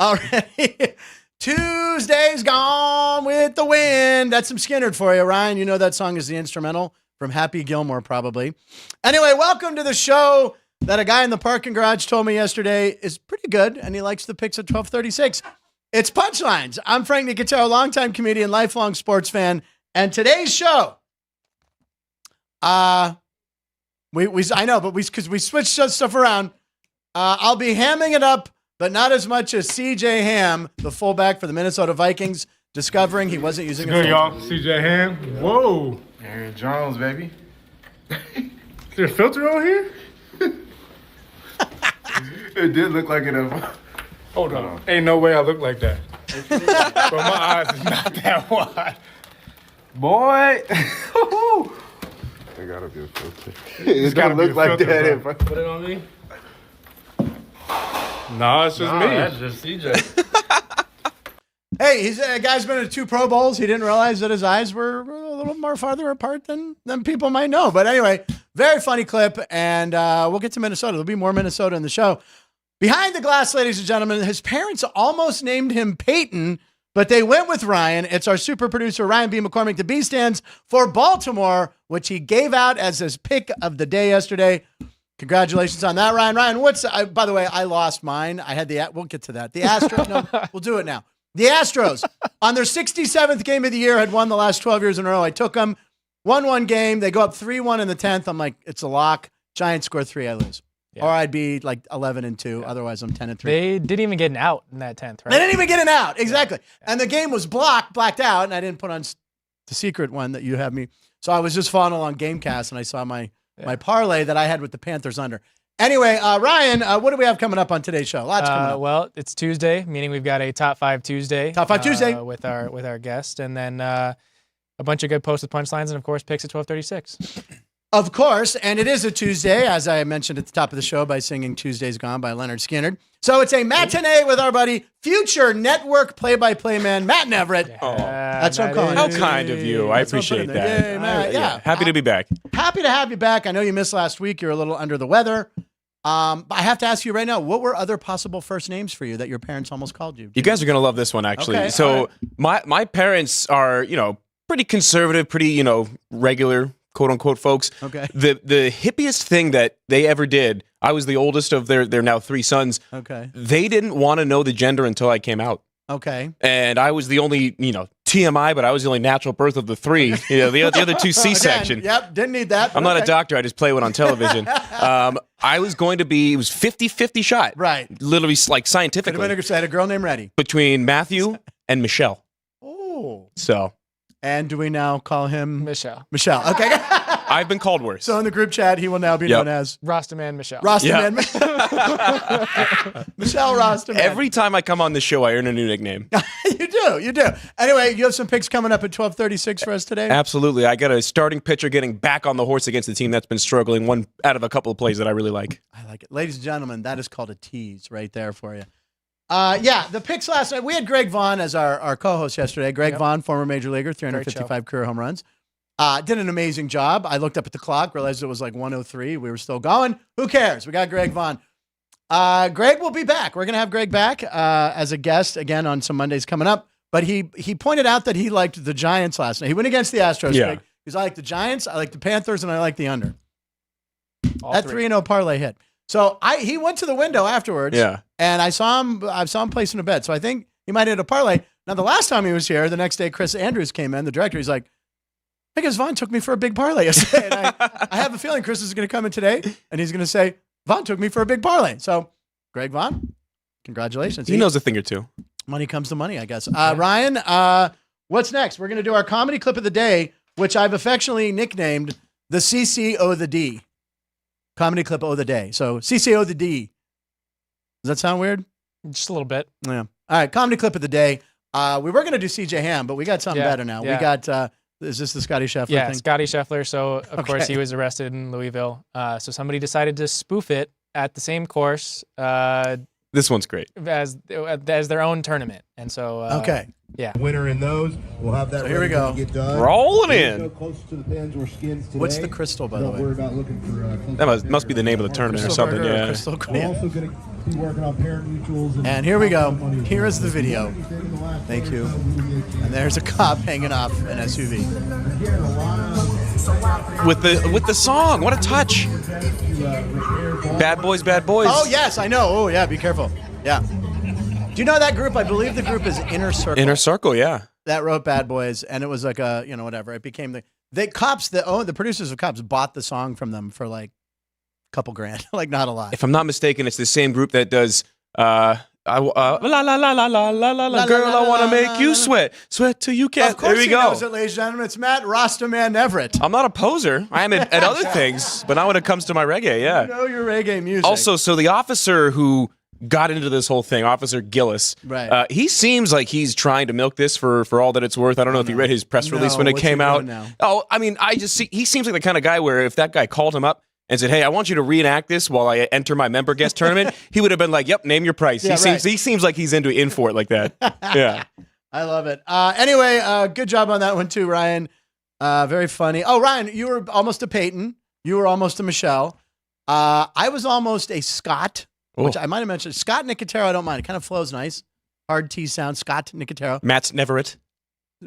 already. Tuesday's Gone with the Wind. That's some Skynyrd for you, Ryan. You know that song is the instrumental from Happy Gilmore, probably. Anyway, welcome to the show that a guy in the parking garage told me yesterday is pretty good, and he likes the picks at 12:36. It's Punchlines. I'm Frank Nicotero, longtime comedian, lifelong sports fan, and today's show, I know, but because we switched stuff around, I'll be hamming it up, but not as much as C.J. Ham, the fullback for the Minnesota Vikings, discovering he wasn't using a filter. Good, y'all. C.J. Ham. Whoa. Aaron Jones, baby. Is there a filter on here? It did look like it. Hold on. Ain't no way I look like that. But my eyes is not that wide. Boy. There gotta be a filter. It's gotta gonna be look a like filter, that. bro. If Put it on me. Nah, it's just me. That's just CJ. Hey, he's a guy's been to 2 Pro Bowls. He didn't realize that his eyes were a little more farther apart than people might know. But anyway, very funny clip, and we'll get to Minnesota. There'll be more Minnesota in the show. Behind the glass, ladies and gentlemen, his parents almost named him Peyton, but they went with Ryan. It's our super producer, Ryan B. McCormick. The B stands for Baltimore, which he gave out as his pick of the day yesterday. Congratulations on that, Ryan. Ryan, by the way, I lost mine. I had we'll get to that. The Astros, no, we'll do it now. The Astros, on their 67th game of the year, had won the last 12 years in a row. I took them, won one game. They go up 3-1 in the 10th. I'm like, it's a lock. Giants score 3, I lose. Yeah. Or I'd be like 11-2. Yeah. Otherwise, I'm 10-3. They didn't even get an out in that 10th, right? They didn't even get an out. Exactly. Yeah. And the game was blacked out, and I didn't put on the secret one that you have me. So I was just following along Gamecast, and I saw my parlay that I had with the Panthers under. Anyway, Ryan, what do we have coming up on today's show? Lots coming up. Well, it's Tuesday, meaning we've got a Top 5 Tuesday. Top 5 Tuesday. With our guest, and then a bunch of good posted punchlines, and of course, picks at 12:36. Of course, and it is a Tuesday, as I mentioned at the top of the show by singing Tuesday's Gone by Leonard Skynyrd. So it's a matinee with our buddy, future network play-by-play man, Matt Everett. Oh, that's what I'm calling How it. kind of you. I appreciate that. Yay, Matt. Yeah. Happy to be back. Happy to have you back. I know you missed last week. You're a little under the weather. But I have to ask you right now, what were other possible first names for you that your parents almost called you? You guys are going to love this one, actually. Okay, so my parents are, pretty conservative, pretty, regular, quote-unquote folks. Okay. The hippiest thing that they ever did, I was the oldest of their now 3 sons. Okay. They didn't want to know the gender until I came out. Okay. And I was the only, TMI, but I was the only natural birth of the 3. The other 2 C-section. Again, yep, didn't need that. I'm not a doctor. I just play one on television. I was going to be, it was 50-50 shot. Right. Literally, like, scientifically. Could have had a girl named Reddy. Between Matthew and Michelle. Oh. So. And do we now call him? Michelle. Michelle. Okay. I've been called worse. So in the group chat, he will now be known as Rastaman Michelle. Rastaman. Michelle Rastaman. Every time I come on the show, I earn a new nickname. You do. Anyway, you have some picks coming up at 12:36 for us today? Absolutely. I got a starting pitcher getting back on the horse against a team that's been struggling. One out of a couple of plays that I really like. I like it. Ladies and gentlemen, that is called a tease right there for you. The picks last night. We had Greg Vaughn as our co-host yesterday. Greg Vaughn, former major leaguer, 355 career home runs. Did an amazing job. I looked up at the clock, realized it was like 1:03. We were still going. Who cares? We got Greg Vaughn. Greg will be back. We're going to have Greg back as a guest again on some Mondays coming up. But he pointed out that he liked the Giants last night. He went against the Astros. Yeah. Because I like the Giants, I like the Panthers, and I like the under. All that 3. 3-0 parlay hit. So he went to the window afterwards. Yeah. And I saw him placing a bet. So I think he might hit a parlay. Now, the last time he was here, the next day, Chris Andrews came in, the director. He's like, I guess Vaughn took me for a big parlay yesterday. And I have a feeling Chris is going to come in today, and he's going to say, Vaughn took me for a big parlay. So, Greg Vaughn, congratulations. He knows a thing or two. Money comes to money, I guess. Ryan, what's next? We're going to do our comedy clip of the day, which I've affectionately nicknamed the CCO the D. Comedy clip of the day. So, CCO the D. Does that sound weird? Just a little bit. Yeah. All right, comedy clip of the day. We were going to do CJ Ham, but we got something better now. Yeah. We got, is this the Scotty Scheffler thing? Yeah, Scotty Scheffler. So, of course, he was arrested in Louisville. So somebody decided to spoof it at the same course This one's great. as their own tournament. And so, Okay. yeah. Winner in those. We'll have that. So here we go. Get done. Rolling Go in. closer to the pens or skins today. What's the crystal, by the Don't way? worry about looking for. That must be the name of the tournament or Crystal something. Burger or Yeah. Crystal We're Queen? also going to Be working on parent mutuals. And here we go. Here is the video. Thank you. And there's a cop hanging off an SUV. With the song. What a touch. Bad boys, bad boys. Oh, yes, I know. Oh, yeah, be careful. Yeah. Do you know that group? I believe the group is Inner Circle. Inner Circle, yeah. That wrote Bad Boys, and it was like a, whatever. It became the cops, the producers of Cops bought the song from them for like a couple grand, like not a lot. If I'm not mistaken, it's the same group that does la la la la la la la la girl, I want to make you sweat till you can't. Of course There we he go. knows it, ladies and gentlemen. It's Matt Rastaman Everett. I'm not a poser. I am at other things, but not when it comes to my reggae, yeah. You know your reggae music. Also, so the officer who got into this whole thing, Officer Gillis, right. He seems like he's trying to milk this for all that it's worth. I don't know if you read his press release when it came out. Oh, I mean, he seems like the kind of guy where if that guy called him up and said, hey, I want you to reenact this while I enter my member guest tournament, he would have been like, yep, name your price. Yeah, He seems like he's in for it like that. Yeah. I love it. Anyway, good job on that one too, Ryan. Very funny. Oh, Ryan, you were almost a Peyton. You were almost a Michelle. I was almost a Scott, which I might have mentioned. Scott Nicotero, I don't mind. It kind of flows nice. Hard T sound. Scott Nicotero. Matt's Neverett.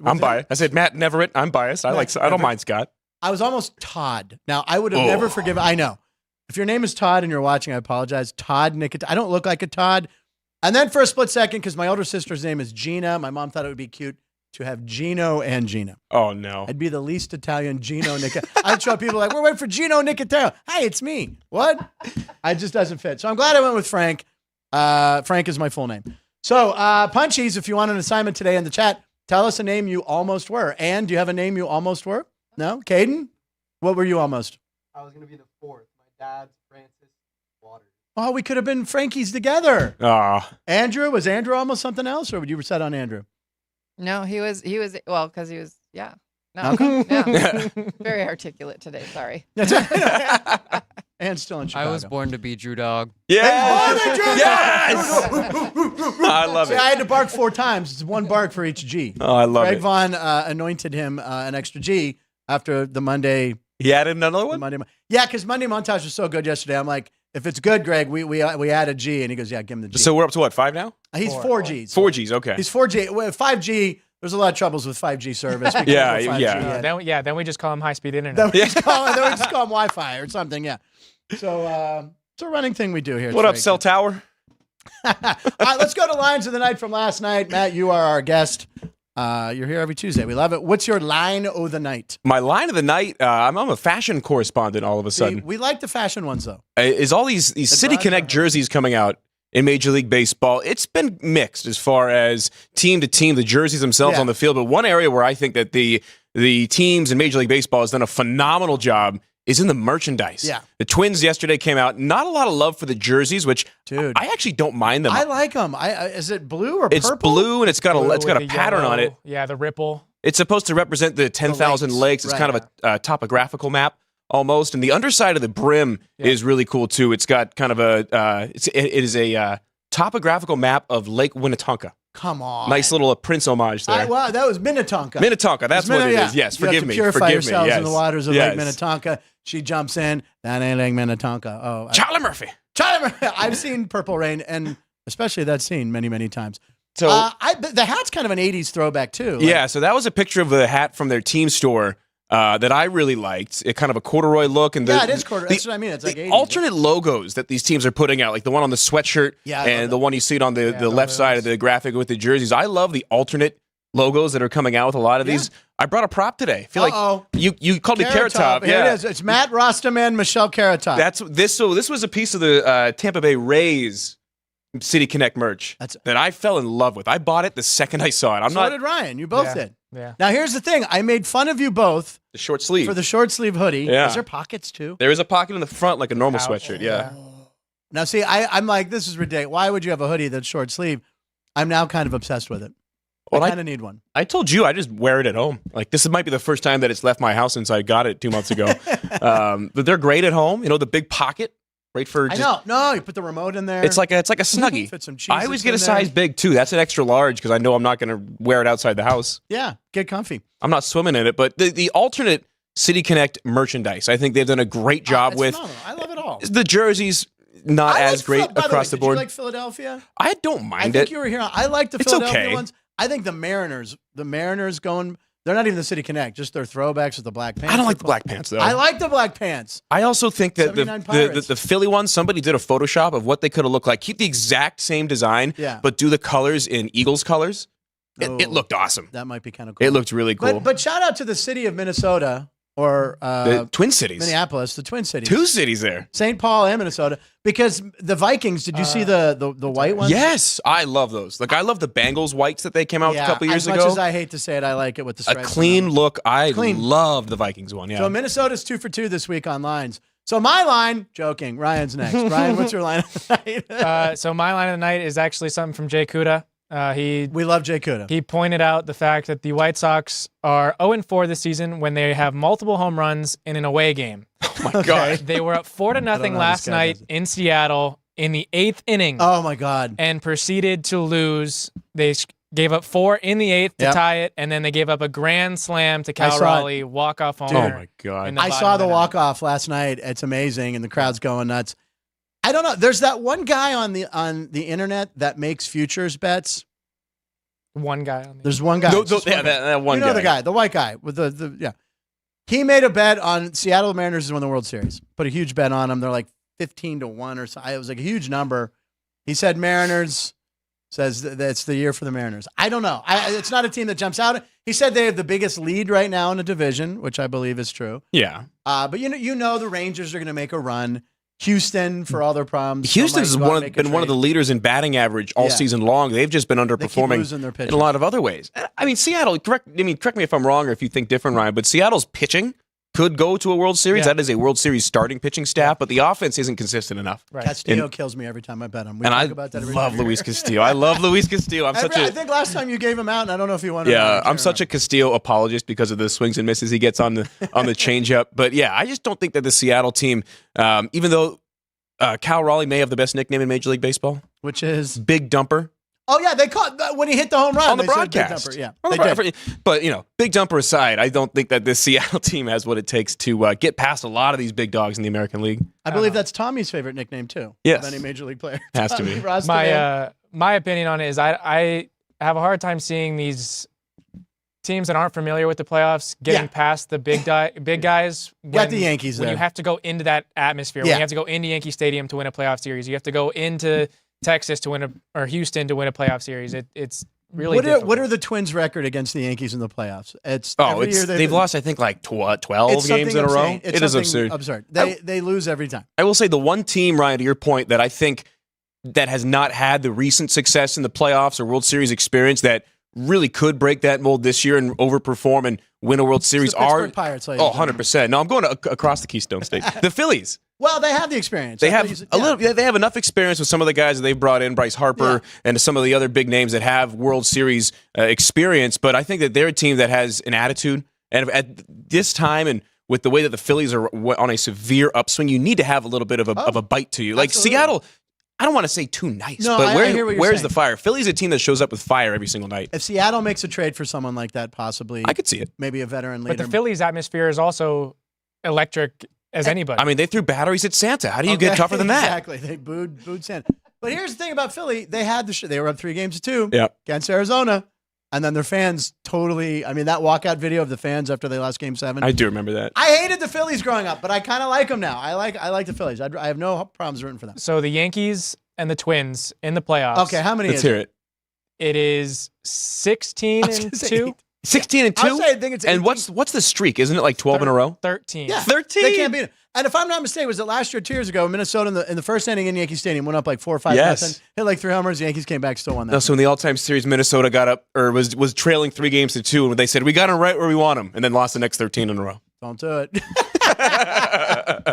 I'm biased. I said Matt Neverett. I'm biased. I don't mind Scott. I was almost Todd. Now, I would have never forgiven. I know. If your name is Todd and you're watching, I apologize. Todd Nicotero. I don't look like a Todd. And then for a split second, because my older sister's name is Gina, my mom thought it would be cute to have Gino and Gina. Oh, no. I'd be the least Italian Gino Nicotero. I'd show people like, we're waiting for Gino Nicotero. Hey, it's me. What? It just doesn't fit. So I'm glad I went with Frank. Frank is my full name. So Punchies, if you want an assignment today in the chat, tell us a name you almost were. And do you have a name you almost were? No? Caden? What were you almost? I was going to be the fourth. My dad's Francis Waters. Oh, we could have been Frankies together. Andrew? Was Andrew almost something else, or you were set on Andrew? No, he was, well, because he was, yeah. No, Okay. yeah. Very articulate today, sorry. That's right. And still in Chicago. I was born to be Drew Dog. Yes! I love See, it. I had to bark 4 times. It's one bark for each G. Oh, I love Greg it. Vaughn anointed him an extra G after the Monday. He added another one? Yeah, because Monday Montage was so good yesterday. I'm like, if it's good, Greg, we add a G. And he goes, yeah, give him the G. So we're up to what, 5 now? He's 4Gs. 4Gs, okay. He's 4G. Well, 5G, there's a lot of troubles with 5G service. We can't Yeah, go 5G yeah. yet. Then we just call him high-speed internet. Then we just call him Wi-Fi or something, yeah. So it's a running thing we do here. What up, Cell Tower? All right, let's go to Lines of the Night from last night. Matt, you are our guest. You're here every Tuesday. We love it. What's your line of the night? My line of the night, I'm a fashion correspondent all of a sudden. We like the fashion ones, though. Is all these City Connect jerseys coming out in Major League Baseball? It's been mixed as far as team to team, the jerseys themselves on the field. But one area where I think that the teams in Major League Baseball has done a phenomenal job is in the merchandise. Yeah. The Twins yesterday came out. Not a lot of love for the jerseys, which Dude, I actually don't mind them. I like them. Is it blue or It's purple? blue and it's got a pattern yellow, on it. Yeah, the ripple. It's supposed to represent the 10,000 lakes. It's kind of a topographical map almost. And the underside of the brim is really cool too. It's got kind of it is a topographical map of Lake Winnetonka. Come on. Nice little Prince homage there. Wow, that was Minnetonka. Minnetonka, that's what it is. Yes, You forgive have to me. purify Forgive yourselves me. in the waters of Yes. Lake Minnetonka. She jumps in. That ain't Lake Minnetonka. Oh, Charlie Murphy. Charlie Murphy. I've seen Purple Rain, and especially that scene many, many times. So the hat's kind of an 80s throwback, too. Yeah, so that was a picture of the hat from their team store that I really liked. It kind of a corduroy look. And it is corduroy. That's what I mean. It's like 80s. Alternate logos that these teams are putting out, like the one on the sweatshirt and the one you see on the left side of the graphic with the jerseys. I love the alternate logos that are coming out with a lot of these. I brought a prop today. I feel like you called me Carrot Top. Here it is. It's Matt Rostaman, Michelle Carrot Top. So this was a piece of the Tampa Bay Rays City Connect merch that I fell in love with. I bought it the second I saw it. So did Ryan. You both did. Yeah. Now, here's the thing. I made fun of you both. The short sleeve. For the short sleeve hoodie. Yeah. Is there pockets, too? There is a pocket in the front like a normal sweatshirt, yeah. Now, see, I'm like, this is ridiculous. Why would you have a hoodie that's short sleeve? I'm now kind of obsessed with it. Well, I kind of need one. I told you I just wear it at home. Like this might be the first time that it's left my house since I got it 2 months ago. But they're great at home. You know, the big pocket, right for. I know. No, you put the remote in there. It's like a snuggie. Fit some cheese. I always get a size big too. That's an extra large because I know I'm not going to wear it outside the house. Yeah, get comfy. I'm not swimming in it, but the alternate City Connect merchandise, I think they've done a great job with. Phenomenal. I love it all. The jerseys. not I as like great by across the the way, board. Did you like Philadelphia? I don't I mind think it. you were here. I like the It's Philadelphia okay. ones. I think the Mariners going. They're not even the City Connect. Just their throwbacks with the black pants. I don't like the black pants though. I like the black pants. I also think that 79 Pirates. the Philly one, somebody did a Photoshop of what they could have looked like. Keep the exact same design, Yeah. but do the colors in Eagles colors. It Oh. looked awesome. That might be kind of cool. It looked really cool. But shout out to the city of Minnesota or the Twin Cities. Minneapolis, the Twin Cities. 2 cities there. St. Paul and Minnesota. Because the Vikings, did you see the white ones? Yes, I love those. Like I love the Bengals whites that they came out with a couple years as much ago. as I hate to say it, I like it with the A stripes. clean look. I Clean. loved the Vikings one. Yeah. So Minnesota's 2 for 2 this week on lines. So my line, joking. Ryan's next. Ryan, what's your line of the night? So my line of the night is actually something from Jay Kuda. We love Jay Kuda. He pointed out the fact that the White Sox are 0-4 this season when they have multiple home runs in an away game. Oh my God. They were up 4-0 know how last this guy night does it. in Seattle in the 8th inning Oh my God. and proceeded to lose. They gave up 4 in the 8th to Yep. tie it, and then they gave up a grand slam to I Cal saw it. Raleigh, walk-off homer. Oh my God. in the I bottom saw of the ninth. walk-off last night. It's amazing, and the crowd's going nuts. I don't know. There's that one guy on the internet that makes futures bets. One guy on the There's one guy. Just one guy. that one you know guy. the guy, the white guy with the yeah. He made a bet on Seattle Mariners to win the World Series. Put a huge bet on them. They're like 15-1 or so. It was like a huge number. He said Mariners. Says that's the year for the Mariners. I don't know. It's not a team that jumps out. He said they have the biggest lead right now in the division, which I believe is true. Yeah. But you know the Rangers are going to make a run. Houston, for all their problems, Houston's might go out and make a been one of the trade. leaders in batting average all Yeah. season long. They've just been They keep underperforming losing their in pitchers. a lot of other ways. I mean, Seattle. Correct me if I'm wrong or if you think different, Ryan. But Seattle's pitching could go to a World Series. Yeah. That is a World Series starting pitching staff, but the offense isn't consistent enough. Right. Castillo kills me every time I bet him. We And talk I about that every love time. Luis Castillo. I love Luis Castillo. I think last time you gave him out, and I don't know if you won. Yeah, I'm such a Castillo apologist because of the swings and misses he gets on the changeup. But yeah, I just don't think that the Seattle team, even though Cal Raleigh may have the best nickname in Major League Baseball, which is Big Dumper. oh yeah, they caught when he hit the home run On the they said Big broadcast. Dumper. Yeah, On the they did. broadcast. But, Big Dumper aside, I don't think that this Seattle team has what it takes to get past a lot of these big dogs in the American League. I believe that's Tommy's favorite nickname too. Yes. of any major league player Has to Tommy be. Rostovan. My opinion on it is I have a hard time seeing these teams that aren't familiar with the playoffs getting Yeah. past the big guys. Got the Yankees when there. you have to go into that atmosphere. When Yeah. you have to go into Yankee Stadium to win a playoff series. You have to go into Texas to win or Houston to win a playoff series. It's really difficult. What are the Twins' record against the Yankees in the playoffs? It's Oh, every year they've lost, I think, like 12 it's games in a row. insane. It's It is something absurd. They lose every time. I will say the one team, Ryan, to your point, that I think that has not had the recent success in the playoffs or World Series experience that really could break that mold this year and overperform and win a World Series the Pittsburgh Pirates, ladies oh, and gentlemen. 100%. No, I'm going across the Keystone State. The Phillies. Well, they have the experience. They I thought have you said- a yeah. little. They have enough experience with some of the guys that they've brought in, Bryce Harper, and some of the other big names that have World Series experience. But I think that they're a team that has an attitude, and at this time, and with the way that the Phillies are on a severe upswing, you need to have a little bit of a bite to you. Like absolutely. Seattle, I don't want to say too nice, No, but I hear what you're where's saying. the fire? Philly's a team that shows up with fire every single night. If Seattle makes a trade for someone like that, possibly I could see it. maybe a veteran leader. But the Phillies atmosphere is also electric as anybody. I mean, they threw batteries at Santa. How do you get tougher than that? Exactly. They booed Santa. But here's the thing about Philly: they had they were up 3-2 Yeah. against Arizona, and then their fans totally. I mean, that walkout video of the fans after they lost Game 7. I do remember that. I hated the Phillies growing up, but I kind of like them now. I like the Phillies. I have no problems rooting for them. So the Yankees and the Twins in the playoffs. Okay, how many Let's is hear it? it. It is 16 I was and gonna say 2. 16 and 2. I'll say I think it's and 18. what's the streak? Isn't it like 12 in a row? 13. Yeah, 13. They can't beat it. And if I'm not mistaken, was it last year, 2 years ago, Minnesota in the first inning in Yankee Stadium went up like 4 or 5 Yes. nothing, hit like 3 homers. The Yankees came back, still won that. No, so in the all-time series, Minnesota got up or was trailing 3-2, and they said we got them right where we want them, and then lost the next 13 in a row. Don't do it.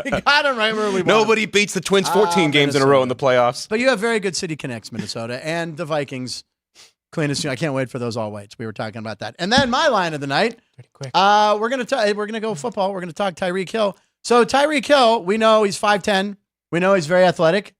We got him right where we want. Nobody beats the Twins 14 games in a row in the playoffs. But you have very good city connects, Minnesota, and the Vikings. Cleanest. I can't wait for those all whites. We were talking about that. And then my line of the night. Pretty quick. We're gonna go football. We're gonna talk Tyreek Hill. So Tyreek Hill, we know he's 5'10". We know he's very athletic.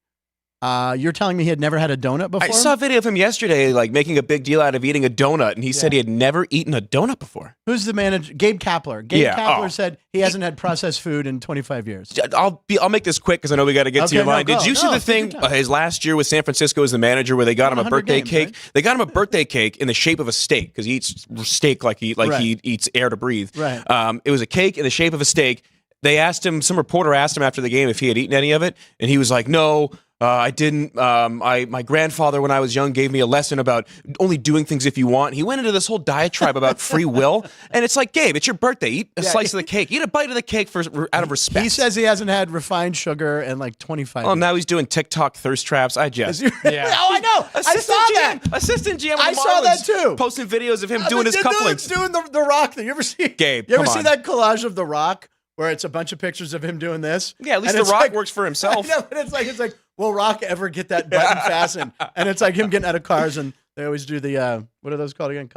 You're telling me he had never had a donut before? I saw a video of him yesterday, like making a big deal out of eating a donut, and he said he had never eaten a donut before. Who's the manager? Gabe Kapler. Gabe Yeah, Kapler oh. said he hasn't had processed food in 25 years. I'll make this quick because I know we got to get to Okay, your no, line. Did go. you see No, the take your thing time. his last year with San Francisco as the manager where they got him a 100 birthday games, cake? right? They got him a birthday cake in the shape of a steak because he eats steak like he eats air to breathe. Right. It was a cake in the shape of a steak. They asked him, some reporter asked him after the game if he had eaten any of it, and he was like, no. I didn't. My grandfather, when I was young, gave me a lesson about only doing things if you want. He went into this whole diatribe about free will, and it's like, Gabe, it's your birthday. Eat a slice of the cake. Eat a bite of the cake out of respect. He says he hasn't had refined sugar in like 25 Oh, years. now he's doing TikTok thirst traps. I just. Oh, I know. I saw that. Assistant GM. Of the I saw that Marlins too. Posting videos of him doing his couplings. Doing the Rock thing. You ever see? Gabe, You ever come see on. that collage of the Rock where it's a bunch of pictures of him doing this? Yeah, at least And The it's Rock like- works for himself. I know, but it's like, will Rock ever get that button fastened? And it's like him getting out of cars, and they always do the what are those called again?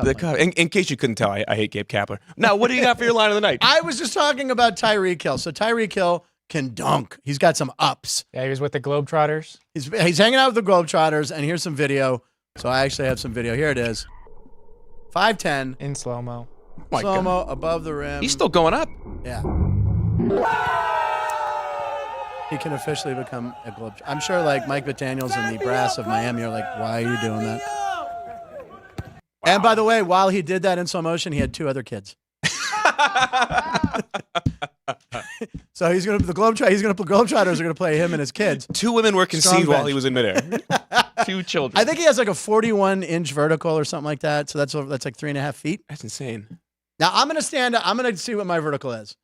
In case you couldn't tell, I hate Gabe Kapler. Now, what do you got for your line of the night? I was just talking about Tyreek Hill. So Tyreek Hill can dunk. He's got some ups. Yeah, he was with the Globetrotters. He's hanging out with the Globetrotters, and here's some video. So I actually have some video. Here it is. 5'10", In slow-mo. My God. slow-mo, above the rim. He's still going up. Yeah. He can officially become a Globe. I'm sure like Mike McDaniels and the brass of Miami are like, why are you doing that? And by the way, while he did that in slow motion, he had 2 other kids. So he's gonna the Globetrotters are gonna play him and his kids. 2 women were Strong conceived while bench. he was in midair. 2 children. I think he has like a 41-inch vertical or something like that. So that's like 3.5 feet. That's insane. Now I'm gonna stand up. I'm gonna see what my vertical is.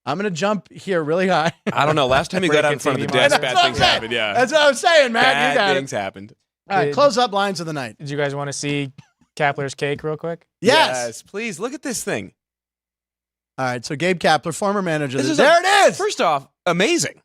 I'm gonna jump here really high. I don't know. Last time he got out in front of the desk, That's bad what things I'm saying. happened. Yeah. That's what I'm saying, man. You got Bad it. things happened. All right, close up lines of the night. Did you guys want to see Kapler's cake real quick? Yes. Please look at this thing. All right, so Gabe Kapler, former manager. This is There it is. First off, amazing.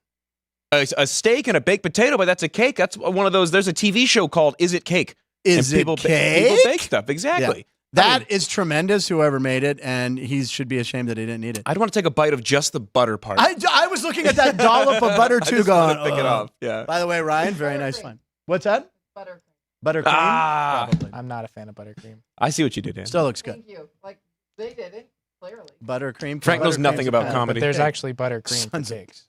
A steak and a baked potato, but that's a cake. That's one of those. There's a TV show called Is It Cake? Is And it people cake? bake stuff. Exactly. That is tremendous, whoever made it, and he should be ashamed that he didn't eat it. I'd want to take a bite of just the butter part. I was looking at that dollop of butter I too, just going, wanna pick it "Ugh." off. Yeah. By the way, Ryan, very nice line. What's that? Buttercream. Buttercream? Ah. Probably. I'm not a fan of buttercream. I see what you did, Dan. Still looks good. Thank you. Like they didn't clearly. Buttercream. Frank knows nothing about Buttercream's a comedy. But there's cake. actually buttercream for Sons of- cakes.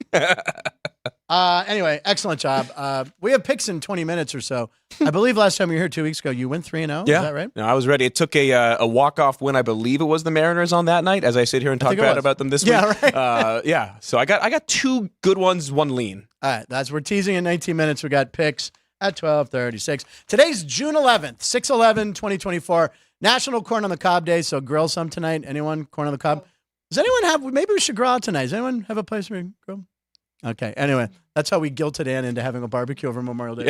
Anyway, excellent job. We have picks in 20 minutes or so. I believe last time you were here 2 weeks ago, you went 3-0. Yeah. Is that right? No, I was ready. It took a walk-off win. I believe it was the Mariners on that night, as I sit here and talk think it bad was. about them this Yeah, week. right. Yeah. So I got 2 good ones, 1 lean. All right, we're teasing in 19 minutes. We got picks at 12:36. Today's June 11th, 6/11/2024, National Corn on the Cob Day. So grill some tonight. Anyone corn on the cob? Does anyone have? Maybe we should grill out tonight. Does anyone have a place where we grill? Okay. Anyway, that's how we guilted Ann into having a barbecue over Memorial Day.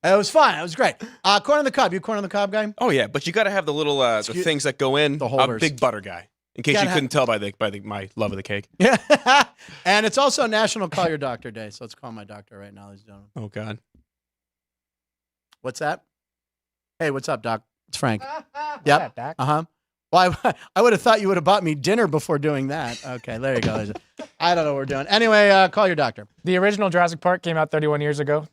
It was fun. It was great. Corn on the cob. You a corn on the cob guy? Oh yeah, but you got to have the little the things that go in. The I'm a holders. big butter guy. In case Gotta you have- couldn't tell by my love of the cake. Yeah. And it's also National Call Your Doctor Day. So let's call my doctor right now, ladies and gentlemen. Oh God. What's that? Hey, what's up, Doc? It's Frank. Yeah, Yep. Doc. Uh-huh. Well, I would have thought you would have bought me dinner before doing that. Okay, there you go. I don't know what we're doing. Anyway, call your doctor. The original Jurassic Park came out 31 years ago.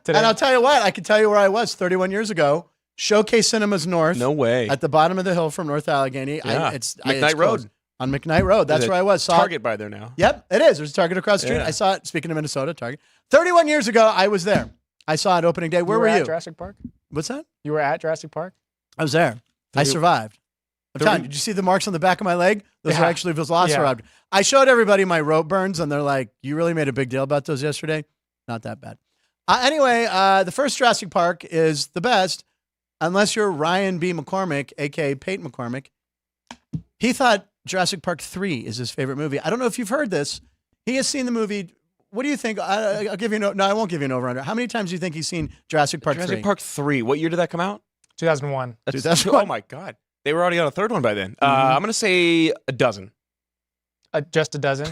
Today. And I'll tell you what, I can tell you where I was 31 years ago. Showcase Cinemas North. No way. At the bottom of the hill from North Allegheny. Yeah. It's McKnight closed. Road. On McKnight Road. That's There's a where I was. Saw it. Target by there now. Yep, it is. There's a Target across the street. Yeah. I saw it. Speaking of Minnesota, Target. 31 years ago, I was there. I saw it opening day. Where were at you? Jurassic Park? What's that? You were at Jurassic Park? I was there. I survived. I'm telling you, did you see the marks on the back of my leg? Those Yeah. were actually velociraptor. I showed everybody my rope burns, and they're like, you really made a big deal about those yesterday? Not that bad. Anyway, the first Jurassic Park is the best, unless you're Ryan B. McCormick, a.k.a. Peyton McCormick. He thought Jurassic Park 3 is his favorite movie. I don't know if you've heard this. He has seen the movie. What do you think? I'll give you no, I won't give you an over-under. How many times do you think he's seen Jurassic Park 3? Jurassic Park 3. What year did that come out? 2001. Dude, that's what- Oh my God. They were already on a third one by then. I'm gonna say a dozen. Just a dozen.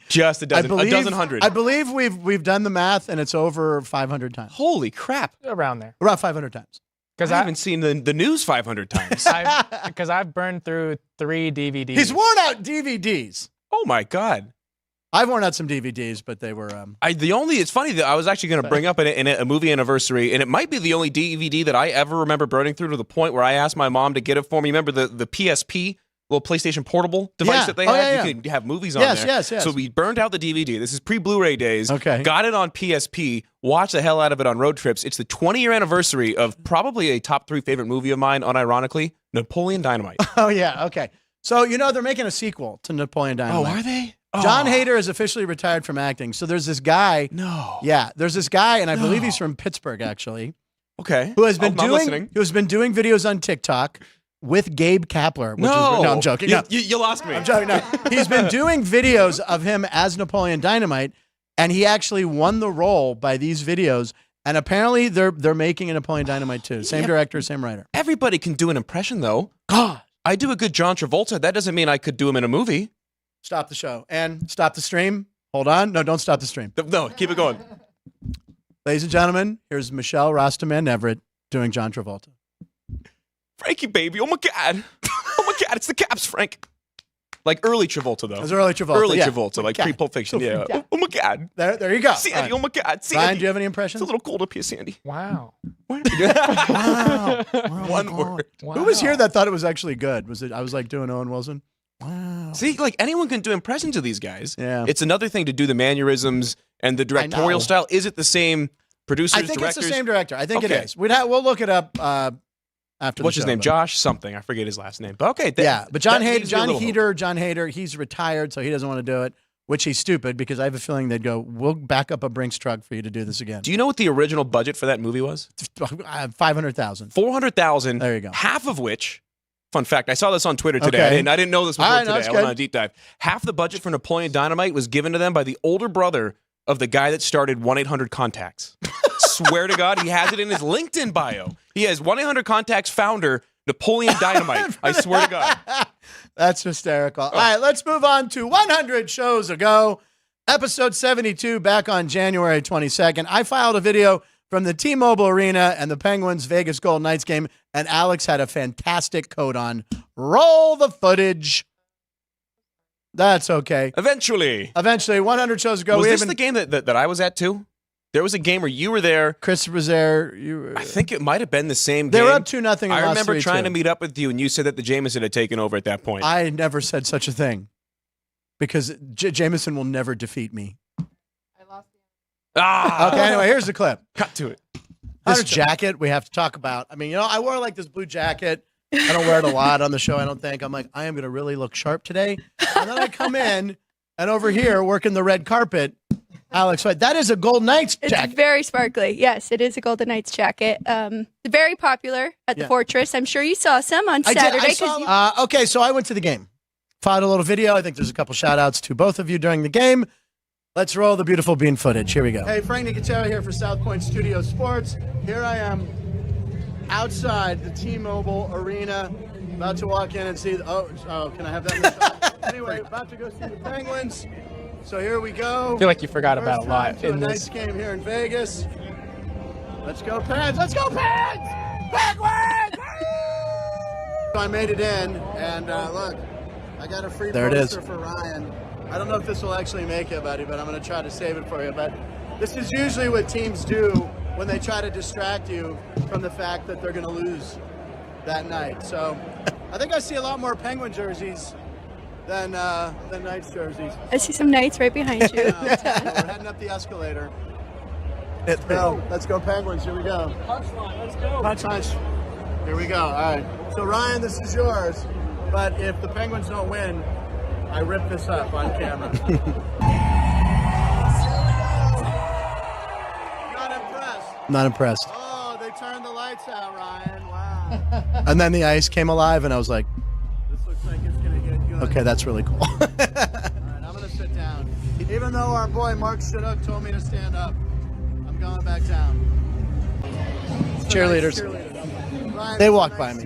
Just a dozen. A dozen hundred. I believe we've done the math, and it's over 500 times. Holy crap. Around there. Around 500 times. Because I haven't seen the news 500 times. I've burned through 3 DVDs. He's worn out DVDs. Oh my God. I've worn out some DVDs, but they were. It's funny that I was actually going to bring up in a movie anniversary, and it might be the only DVD that I ever remember burning through to the point where I asked my mom to get it for me. Remember the PSP, little PlayStation Portable device that they had? You could have movies on there. Yes. So we burned out the DVD. This is pre-Blu-ray days. Okay. Got it on PSP, watched the hell out of it on road trips. It's the 20-year anniversary of probably a top 3 favorite movie of mine, unironically, Napoleon Dynamite. Oh, yeah. Okay. So, they're making a sequel to Napoleon Dynamite. Oh, are they? John Hader is officially retired from acting. So there's this guy. No. Yeah, there's this guy, and I believe he's from Pittsburgh, actually. Okay. Who has been I'm doing listening. videos on TikTok with Gabe Kapler. Which no, I'm joking. You lost me. I'm joking. No. He's been doing videos of him as Napoleon Dynamite, and he actually won the role by these videos. And apparently, they're making a Napoleon Dynamite too. Same director, same writer. Everybody can do an impression, though. God, I do a good John Travolta. That doesn't mean I could do him in a movie. Stop the show and stop the stream. Hold on. No, don't stop the stream. No, keep it going. Ladies and gentlemen, here's Michelle Rostaman Everett doing John Travolta. Frankie, baby. Oh, my God. Oh, my God. It's the Caps, Frank. Like early Travolta, though. It was early Travolta. Early yeah. Travolta, like pre-Pulp Fiction. Yeah. Oh, my God. There you go. Sandy, right. oh, my God. Sandy. Ryan, do you have any impressions? It's a little cold up here, Sandy. Wow. Wow. One word. Wow. Who was here that thought it was actually good? Was it? I was like doing Owen Wilson. Wow. See, like anyone can do impressions of these guys. Yeah. It's another thing to do the mannerisms and the directorial style. Is it the same producers, I think directors? it's the same director. I think Okay. it is. We'll look it up after. What's the his show, name? but- Josh something. I forget his last name. But okay. But John that gives me a little hope. John Hader, he's retired, so he doesn't want to do it, which he's stupid because I have a feeling they'd go, we'll back up a Brinks truck for you to do this again. Do you know what the original budget for that movie was? 500,000. $400,000. There you go. Half of which, fun fact, I saw this on Twitter today. Okay. I didn't know this before All right, no, today. it's I went good. on a deep dive. Half the budget for Napoleon Dynamite was given to them by the older brother of the guy that started 1-800-CONTACTs. Swear to God, he has it in his LinkedIn bio. He has 1-800-CONTACTs founder Napoleon Dynamite. I swear to God. That's hysterical. All right, let's move on to 100 shows ago. Episode 72 back on January 22nd. I filed a video from the T-Mobile Arena and the Penguins Vegas Golden Knights game, and Alex had a fantastic coat on. Roll the footage. That's okay. Eventually, 100 shows ago. was we this even, the game that I was at too? There was a game where you were there. Chris was there. I think it might have been the same They game. were up 2-0. I remember trying to meet up with you, and you said that the Jameson had taken over at that point. I never said such a thing because Jameson will never defeat me. Okay, anyway, here's the clip. Cut to it. This jacket we have to talk about. I mean, I wore like this blue jacket. I don't wear it a lot on the show, I don't think. I'm like, I am going to really look sharp today. And then I come in, and over here, working the red carpet, Alex, that is a Golden Knights jacket. It's very sparkly. Yes, it is a Golden Knights jacket. Very popular at the Fortress. I'm sure you saw some on Saturday. I saw, okay, so I went to the game. Filed a little video. I think there's a couple shout-outs to both of you during the game. Let's roll the beautiful bean footage. Here we go. Hey, Frank Nicotero here for South Point Studio Sports. Here I am outside the T-Mobile Arena, about to walk in and see. Oh, can I have that? In the shot? Anyway, about to go see the Penguins. So here we go. I feel like you forgot about a First lot time to in a this. nice game here in Vegas. Let's go Pens! Let's go Pens! Penguins! So I made it in, and look, I got a free poster for Ryan. I don't know if this will actually make it, buddy, but I'm going to try to save it for you. But this is usually what teams do when they try to distract you from the fact that they're going to lose that night. So I think I see a lot more Penguin jerseys than Knights jerseys. I see some Knights right behind you. We're heading up the escalator. Let's go Penguins. Here we go. Punchline. Let's go. Punchline. Here we go. All right. So Ryan, this is yours. But if the Penguins don't win, I rip this up on camera. Not impressed. Not impressed. Oh, they turned the lights out, Ryan. Wow. And then the ice came alive, and I was like, this looks like it's going to get good. Okay, that's really cool. All right, I'm going to sit down. Even though our boy Mark Shinook told me to stand up, I'm going back down. Cheerleaders. Ryan, they walked by me.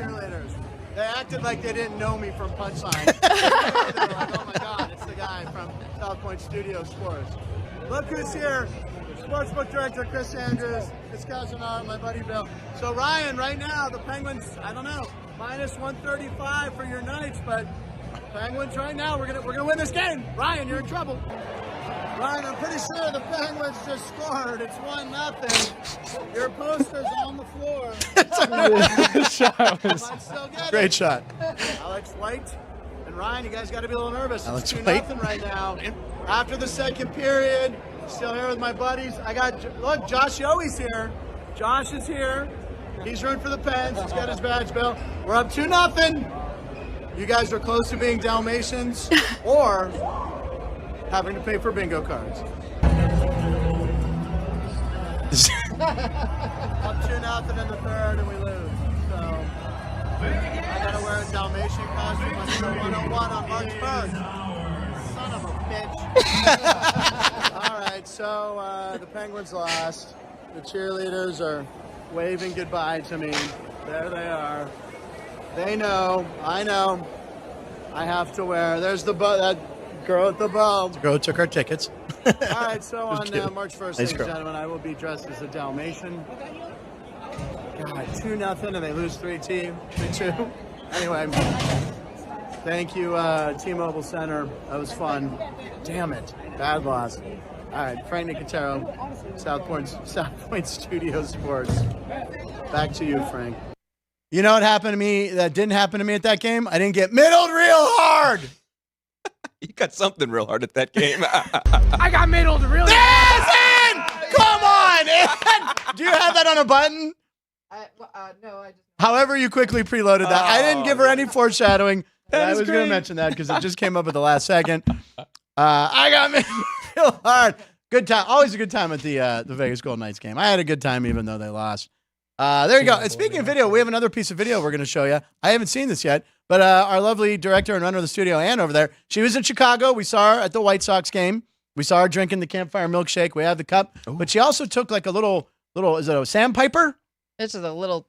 They acted like they didn't know me from Punchline. They were like, oh my God, it's the guy from South Point Studio Sports. Look who's here. Sportsbook Director Chris Andrews, his cousin Art, my buddy Bill. So Ryan, right now, the Penguins, I don't know, minus 135 for your Knights, but Penguins right now, we're gonna win this game. Ryan, you're in trouble. Ryan, I'm pretty sure the Penguins just scored. It's 1-0. Your poster's on the floor. Might still get Great it. shot. Alex White and Ryan, you guys got to be a little nervous. Alex It's White. 2-0 right now. After the second period, still here with my buddies. Look, Josh Yoey's here. Josh is here. He's rooting for the Pens. He's got his badge, Bill. We're up 2-0. You guys are close to being Dalmatians or having to pay for bingo cards. Up 2-0 in the third, and we lose. So I gotta wear a Dalmatian costume on show 101 on March 1st. Son of a bitch. All right, so the Penguins lost. The cheerleaders are waving goodbye to me. There they are. They know. I know. I have to wear. There's that girl at the bow. The girl took our tickets. All right, so on kidding. March 1st, Nice ladies and girl. gentlemen, I will be dressed as a Dalmatian. God, 2-0, and they lose 3-2. Anyway, thank you, T-Mobile Center. That was fun. Damn it, bad loss. All right, Frank Nicotero, South Point Studio Sports. Back to you, Frank. You know what happened to me that didn't happen to me at that game? I didn't get middled real hard. You got something real hard at that game. I got middled really. Yes, Ann! Come on, Ann! Do you have that on a button? No, I just. However, you quickly preloaded that. I didn't give her any foreshadowing. I is was going to great. mention that because it just came up at the last second. I got me real hard. Good time. Always a good time at the Vegas Golden Knights game. I had a good time even though they lost. There you go. And speaking of video, we have another piece of video we're going to show you. I haven't seen this yet, but our lovely director and runner of the studio, Ann, over there, she was in Chicago. We saw her at the White Sox game. We saw her drinking the campfire milkshake. We have the cup. Ooh. But she also took like a little, is it a sandpiper? It's just a little,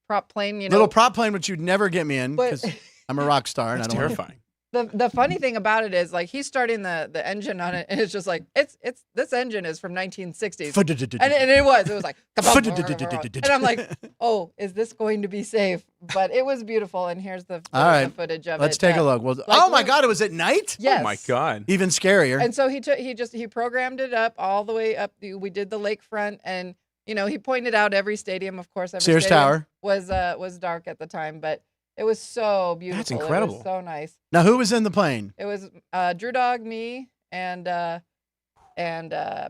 prop plane, you know. Little prop plane, which you'd never get me in But- because I'm a rock star. And I That's don't terrifying. The funny thing about it is, like, he's starting the engine on it, and it's just like it's this engine is from 1960s, and it was like, and I'm like, oh, is this going to be safe? But it was beautiful, and here's the All right. footage of it. Let's take a look. Well, oh my God, it was at night? Yes. Oh my God. Even scarier. And so he programmed it up all the way up. We did the lakefront, and he pointed out every stadium. Of course, every Sears stadium Tower was dark at the time, but it was so beautiful. That's incredible. It was so nice. Now, who was in the plane? It was Drew Dog, me, and a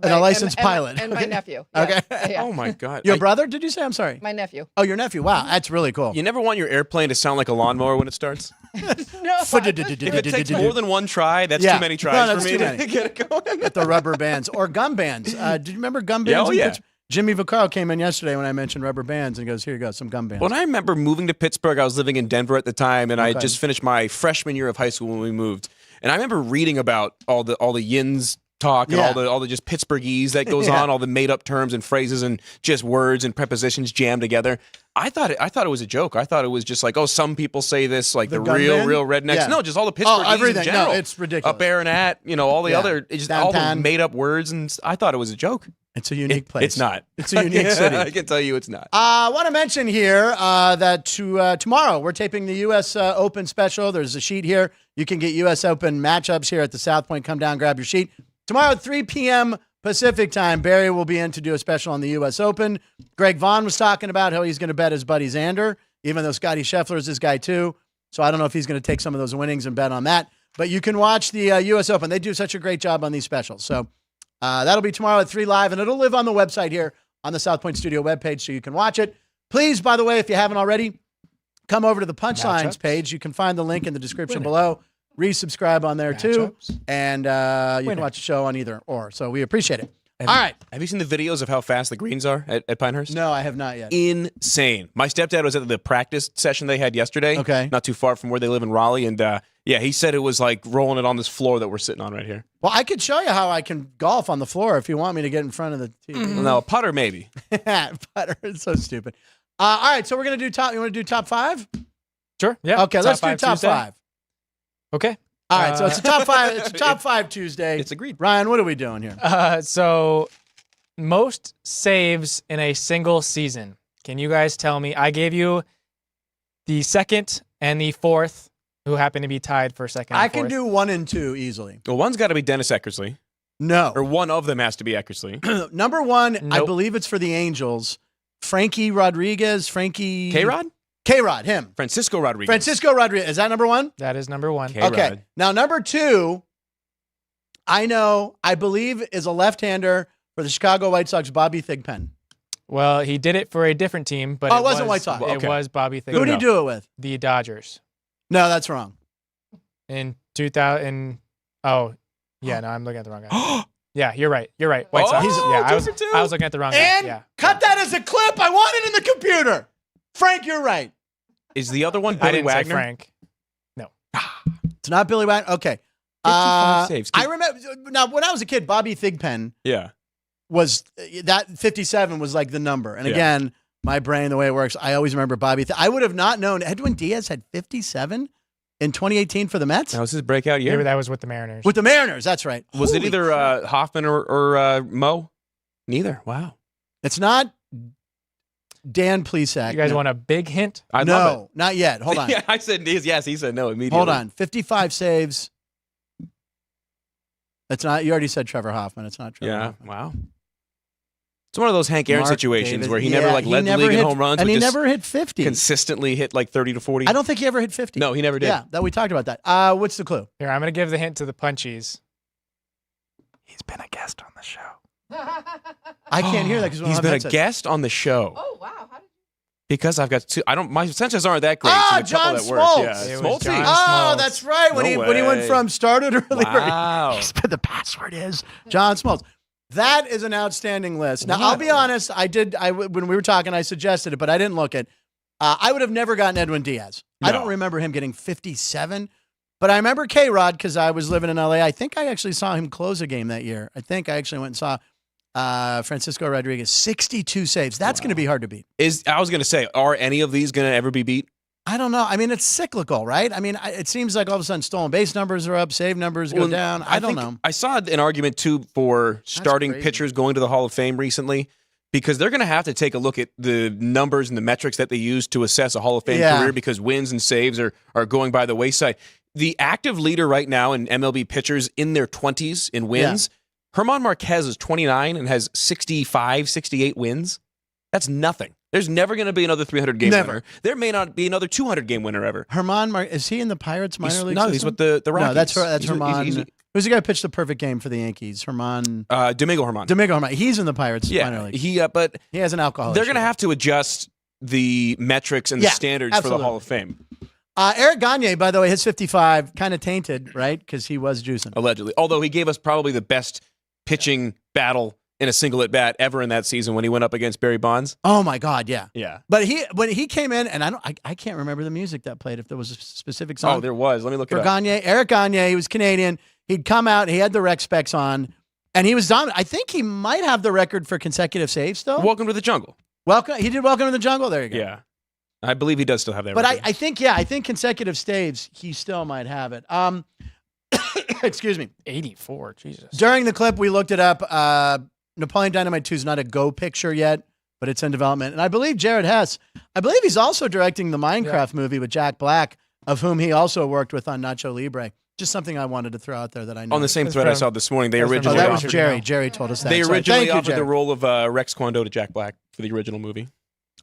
licensed pilot. and my Okay. nephew. Okay. Yes. Yeah. Oh my God. Your brother, did you say? I'm sorry. My nephew. Oh, your nephew. Wow, that's really cool. You never want your airplane to sound like a lawnmower when it starts. No. If it takes more than one try, that's Yeah. too many No, tries that's for me too to many. get it going. Get the rubber bands or gum bands. Do you remember gum bands? Yeah, oh, in yeah. Pittsburgh? Jimmy Vaccaro came in yesterday when I mentioned rubber bands and goes, here you go, some gum bands. When I remember moving to Pittsburgh, I was living in Denver at the time, and I Okay. had just finished my freshman year of high school when we moved. And I remember reading about all the yins talk and Yeah. all the just Pittsburghese that goes Yeah. on, all the made up terms and phrases and just words and prepositions jammed together. I thought it was a joke. I thought it was just like, oh, some people say this, like The the gum band? real rednecks. Yeah. No, just all the Pittsburghese everything. in general. No, it's ridiculous. Up there and at, all the Yeah. other, it's just all the Downtown. made up words, and I thought it was a joke. It's a unique place. It's not. It's a unique city. I can tell you it's not. I want to mention here that tomorrow we're taping the U.S. Open special. There's a sheet here. You can get U.S. Open matchups here at the South Point. Come down, grab your sheet. Tomorrow at 3 p.m. Pacific time, Barry will be in to do a special on the U.S. Open. Greg Vaughn was talking about how he's going to bet his buddy Xander, even though Scotty Scheffler is this guy too. So I don't know if he's going to take some of those winnings and bet on that. But you can watch the U.S. Open. They do such a great job on these specials. So that'll be tomorrow at 3 live, and it'll live on the website here on the South Point Studio webpage so you can watch it. Please, by the way, if you haven't already, come over to the Punchlines Matchups. page. You can find the link in the description below. Resubscribe on there too, Matchups. and you can watch the show on either or. So we appreciate it. All right. Have you seen the videos of how fast the greens are at Pinehurst? No, I have not yet. Insane. My stepdad was at the practice session they had yesterday. Okay. Not too far from where they live in Raleigh. And yeah, he said it was like rolling it on this floor that we're sitting on right here. Well, I could show you how I can golf on the floor if you want me to get in front of the TV. No, a putter maybe. Putter, it's so stupid. All right, so we're gonna do top. You want to do top 5? Sure. Yeah. Okay, let's do top Tuesday. 5. Okay. All right, so it's a top 5. It's a top 5 Tuesday. It's agreed. Ryan, what are we doing here? So most saves in a single season. Can you guys tell me? I gave you the second and the fourth, who happen to be tied for second. I and can fourth. do 1 and 2 easily. Well, one's got to be Dennis Eckersley. No. Or one of them has to be Eckersley. Number one, I Nope. believe it's for the Angels. Frankie Rodriguez. K-Rod? K-Rod, him. Francisco Rodriguez. Francisco Rodriguez. Is that number one? That is number one. K-Rod. Okay. Now, number two, I believe is a left-hander for the Chicago White Sox, Bobby Thigpen. Well, he did it for a different team, but Oh, it wasn't White Sox. It Okay. was Bobby Who did he Thigpen. do it with? The Dodgers No, that's wrong. in 2000. Oh, yeah. No, I'm looking at the wrong guy. Yeah, you're right. You're right. White Oh, Sox. he's- Yeah, I was Joker too. looking at the wrong guy. And Yeah. cut that as a clip. I want it in the computer. Frank, you're right. Is the other one I Billy didn't say Wagner? Frank. It's not Billy Wagner. Okay. 55 saves. I remember now when I was a kid, Bobby Thigpen Yeah. was that 57 was like the number. And Yeah. again, my brain, the way it works, I always remember Bobby. I would have not known Edwin Diaz had 57 in 2018 for the Mets That was his breakout year. Maybe that was with the Mariners. with the Mariners. That's right. Was it Holy either crap. Hoffman or Mo? Neither. Wow. It's not Dan Plesac. You guys no. want a big hint? I love No, not yet. it. Hold on. Yeah, I said yes. He said no immediately. Hold on. 55 saves. It's not. You already said Trevor Hoffman. It's not Trevor Yeah. Hoffman. Wow. It's one of those Hank Aaron Mark situations Davis. where he Yeah, never led the never league in hit- home runs, and but he just never hit 50. consistently hit like 30 to 40. I don't think he ever hit 50. No, he never did. Yeah, that we talked about that. What's the clue? Here, I'm going to give the hint to the punchies. He's been a guest on the show. I can't hear that because He's been a guest on the show. Oh wow! How did Because I've got two. My senses aren't that great. Ah, so the couple John that work, Smoltz. Yeah, It was Smoltzy. John Oh, Smoltz. that's right. When No he went way. from starter to reliever. Wow. The password is John Smoltz. That is an outstanding list. Now, I'll be honest. When we were talking, I suggested it, but I didn't look it. I would have never gotten Edwin Diaz. I No. don't remember him getting 57, but I remember K-Rod because I was living in LA. I think I actually saw him close a game that year. I think I actually went and saw Francisco Rodriguez, 62 saves. That's going to be hard to beat. I was going to say, are any of these going to ever be beat? I don't know. I mean, it's cyclical, right? I mean, it seems like all of a sudden stolen base numbers are up, save numbers go Well, down. I don't think know. I saw an argument too for starting crazy. pitchers going to the Hall of Fame recently because they're going to have to take a look at the numbers and the metrics that they use to assess a Hall of Fame Yeah. career because wins and saves are going by the wayside. The active leader right now in MLB pitchers in their 20s in wins, Herman Marquez is 29 and has 65, 68 wins. That's nothing. There's never going to be another 300-game Never. winner. There may not be another 200-game winner ever. Is he in the Pirates minor league No, he's system? with the Rockies. No, that's He's- Herman. he's- Who's the guy who pitched the perfect game for the Yankees? Herman. Domingo Herman. Domingo Herman. He's in the Pirates minor Yeah, league. but He has an alcohol they're issue. going to have to adjust the metrics and the Yeah, standards absolutely. for the Hall of Fame, Eric Gagne, by the way, his 55, kind of tainted, right? Because he was juicing. allegedly. Although he gave us probably the best pitching battle in a single at-bat ever in that season when he went up against Barry Bonds. Oh my God, yeah. Yeah. But when he came in, and I can't remember the music that played. If there was a specific song. Oh, there was. Let me look it for up. Gagne. Eric Gagne, he was Canadian. He'd come out, he had the rec specs on, and he was dominant. I think he might have the record for consecutive saves still. Welcome to the Jungle. He did Welcome to the Jungle. There you go. Yeah. I believe he does still have that But record. I think consecutive saves, he still might have it. Excuse me. 84. Jesus. During the clip, we looked it up. Napoleon Dynamite 2 is not a go picture yet, but it's in development. And I believe Jared Hess, he's also directing the Minecraft movie with Jack Black, of whom he also worked with on Nacho Libre. Just something I wanted to throw out there that I know. On the same thread I saw this morning, they That's from- originally that was offered, Jerry. Jerry told us that. they Sorry. originally Thank you, offered the Jerry. role of Rex Kwon Do to Jack Black for the original movie.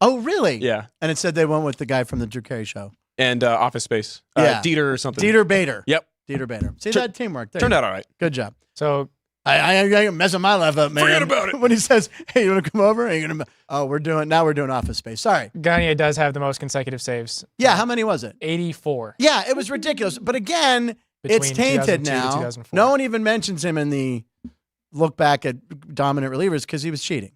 Oh, really? Yeah. And it said they went with the guy from the Drew Carey show. And Office Space. Yeah. Dieter or something. Dieter Bader. Yep. Dieter Bader. See Tur- that teamwork. There Turned you out all right. go. Good job. So I messing my life up, man. Forget about it. When he says, "Hey, you want to come over?" Are you gonna? Oh, we're doing Office Space. Sorry. Gagne does have the most consecutive saves. Yeah. How many was it? 84. Yeah, it was ridiculous. But again, it's Between tainted 2002 to now. 2004. No one even mentions him in the look back at dominant relievers because he was cheating.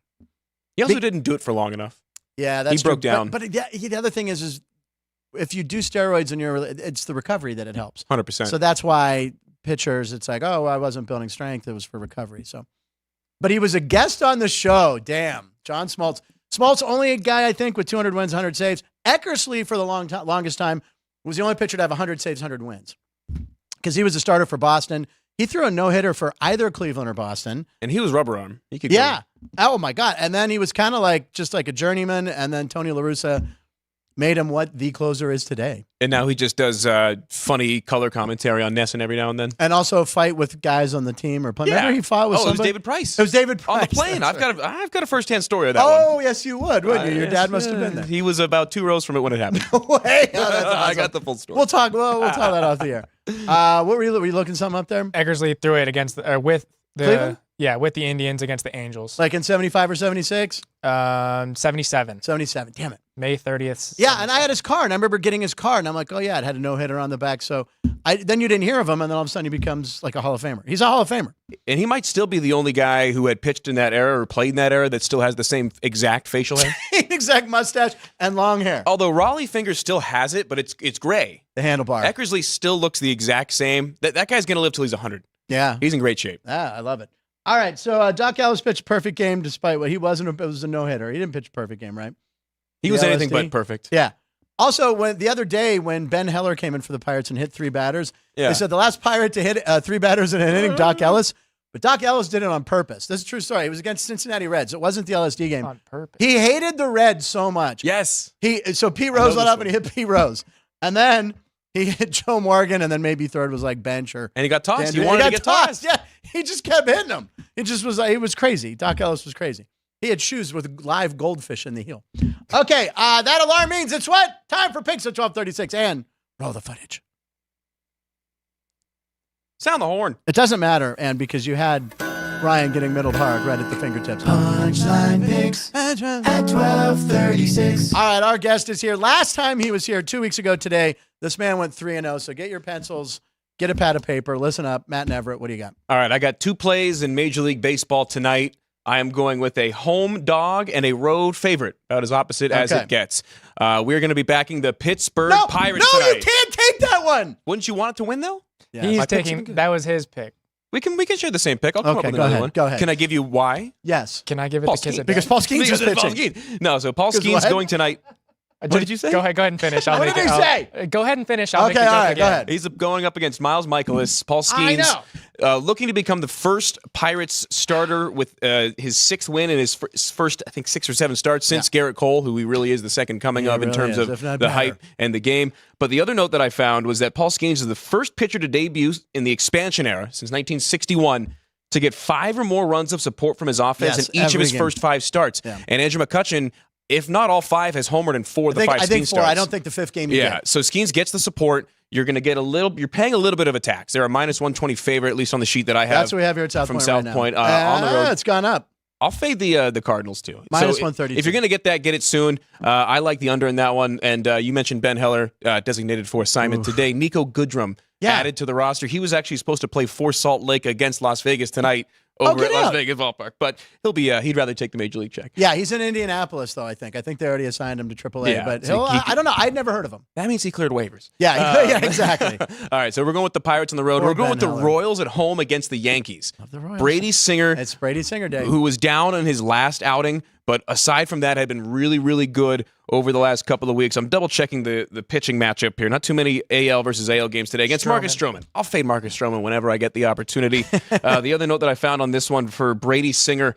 He also didn't do it for long enough. Yeah, that's broke true. down. But the other thing is if you do steroids and it's the recovery that it helps. 100%. So that's why pitchers, it's like, oh, I wasn't building strength. It was for recovery. So, but he was a guest on the show. Damn. John Smoltz. Smoltz, only a guy, I think, with 200 wins, 100 saves. Eckersley, for the longest time, was the only pitcher to have 100 saves, 100 wins. Because he was a starter for Boston. He threw a no-hitter for either Cleveland or Boston. And he was rubber arm. He could Yeah. Oh, my God. And then he was kind of just like a journeyman. And then Tony La Russa made him what the closer is today. And now he just does funny color commentary on Nesson every now and then. And also fight with guys on the team or play. Remember he fought with it was somebody? David Price. It was David Price. On the plane. That's I've got a first-hand story of that one. Oh, yes, you would, wouldn't you? Your dad must have been there. He was about 2 rows from it when it happened. Hey, oh, that's awesome. I got the full story. We'll talk that off the air. What were you looking something up there? Eckersley threw it against with the Cleveland? with the Indians against the Angels. Like in 75 or 76? 77. 77. Damn it. May 30th. Yeah, and I had his car, and I remember getting his car, and I'm like, oh, yeah, it had a no-hitter on the back. So then you didn't hear of him, and then all of a sudden he becomes like a Hall of Famer. He's a Hall of Famer. And he might still be the only guy who had pitched in that era or played in that era that still has the same exact facial hair. Exact mustache and long hair. Although Raleigh Fingers still has it, but it's gray. The handlebar. Eckersley still looks the exact same. That guy's going to live till he's 100. Yeah. He's in great shape. I love it. All right, so Doc Ellis pitched a perfect game despite what he wasn't. It was a no-hitter. He didn't pitch a perfect game, right? He was anything but perfect. Yeah. Also, the other day when Ben Heller came in for the Pirates and hit 3 batters, they said the last Pirate to hit 3 batters in an inning, Doc Ellis. But Doc Ellis did it on purpose. This is a true story. It was against Cincinnati Reds. It wasn't the LSD game. On purpose. He hated the Reds so much. Yes. So Pete Rose went up and he hit Pete Rose. And then he hit Joe Morgan, and then maybe third was like bench or. And he got tossed. He wanted to get tossed. Yeah, he just kept hitting him. It was crazy. Doc Ellis was crazy. He had shoes with live goldfish in the heel. Okay, that alarm means it's what? Time for picks at 12:36 and roll the footage. Sound the horn. It doesn't matter, and because you had Ryan getting middled hard right at the fingertips. Punchline picks at 12:36. All right, our guest is here. Last time he was here 2 weeks ago today, this man went 3-0. So get your pencils, get a pad of paper, listen up. Matt and Everett, what do you got? All right, I got 2 plays in Major League Baseball tonight. I am going with a home dog and a road favorite, about as opposite as it gets. We're going to be backing the Pittsburgh Pirates tonight. No, you can't take that one. Wouldn't you want it to win, though? Yeah, He's taking, that was his pick. We can share the same pick. I'll come up with go another ahead, one. go ahead. Can I give you why? Yes. Can I give it Paul to Kiss Skeen. it Because Paul Skeen's is Because Paul pitching. Skeen. No, so Paul Skeen's what? going tonight. What did you say? Go ahead and finish. I'll What make did it. he say? Go ahead and finish. I'll make Okay, the all joke right, again. go ahead. He's going up against Miles Michaelis. Paul I Skeen's looking to become the first Pirates starter with his 6th win in his first, I think, 6 or 7 starts since Garrett Cole, who he really is the second coming of in really terms is, of if not the better. hype and the game. But the other note that I found was that Paul Skeens is the first pitcher to debut in the expansion era since 1961 to get 5 or more runs of support from his offense Yes, in each of every his game. first 5 starts. Yeah. And Andrew McCutchen, if not all 5, has homered in 4 of the 5 I think Skeens 4. starts. I don't think the 5th game you Yeah, get. so Skeens gets the support. You're going to get you're paying a little bit of a tax. They're a minus 120 favorite, at least on the sheet that I have. That's what we have here at South from Point South right now. Point, on the road. It's gone up. I'll fade the Cardinals too. Minus So 132. If you're going to get that, get it soon. I like the under in that one. And you mentioned Ben Heller, designated for assignment today. Nico Goodrum added to the roster. He was actually supposed to play for Salt Lake against Las Vegas tonight over at Las Vegas Ballpark. But he'd rather take the Major League check. Yeah, he's in Indianapolis, though, I think. I think they already assigned him to AAA. Yeah, but so I don't know. I'd never heard of him. That means he cleared waivers. Yeah, yeah, exactly. All right, so we're going with the Pirates on the road. Poor We're going Ben with the Heller. Royals at home against the Yankees. The Royals. Brady Singer, It's Brady Singer Day. who was down in his last outing, but aside from that, had been really, really good over the last couple of weeks. I'm double checking the pitching matchup here. Not too many AL versus AL games today against Marcus Stroman. I'll fade Marcus Stroman whenever I get the opportunity. The other note that I found on this one for Brady Singer,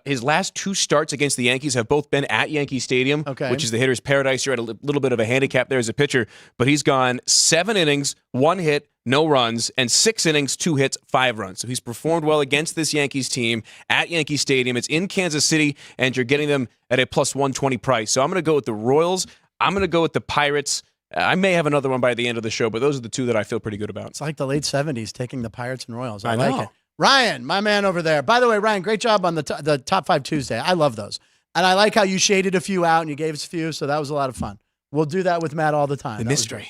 his last 2 starts against the Yankees have both been at Yankee Stadium, which is the hitter's paradise. You're at a little bit of a handicap there as a pitcher, but he's gone 7 innings, 1 hit, no runs, and 6 innings, 2 hits, 5 runs. So he's performed well against this Yankees team at Yankee Stadium. It's in Kansas City, and you're getting them at a plus 120 price. So I'm going to go with the Royals. I'm going to go with the Pirates. I may have another one by the end of the show, but those are the 2 that I feel pretty good about. It's like the late 70s taking the Pirates and Royals. I know. like it. Ryan, my man over there. By the way, Ryan, great job on the Top 5 Tuesday. I love those. And I like how you shaded a few out and you gave us a few, so that was a lot of fun. We'll do that with Matt all the time. The mystery.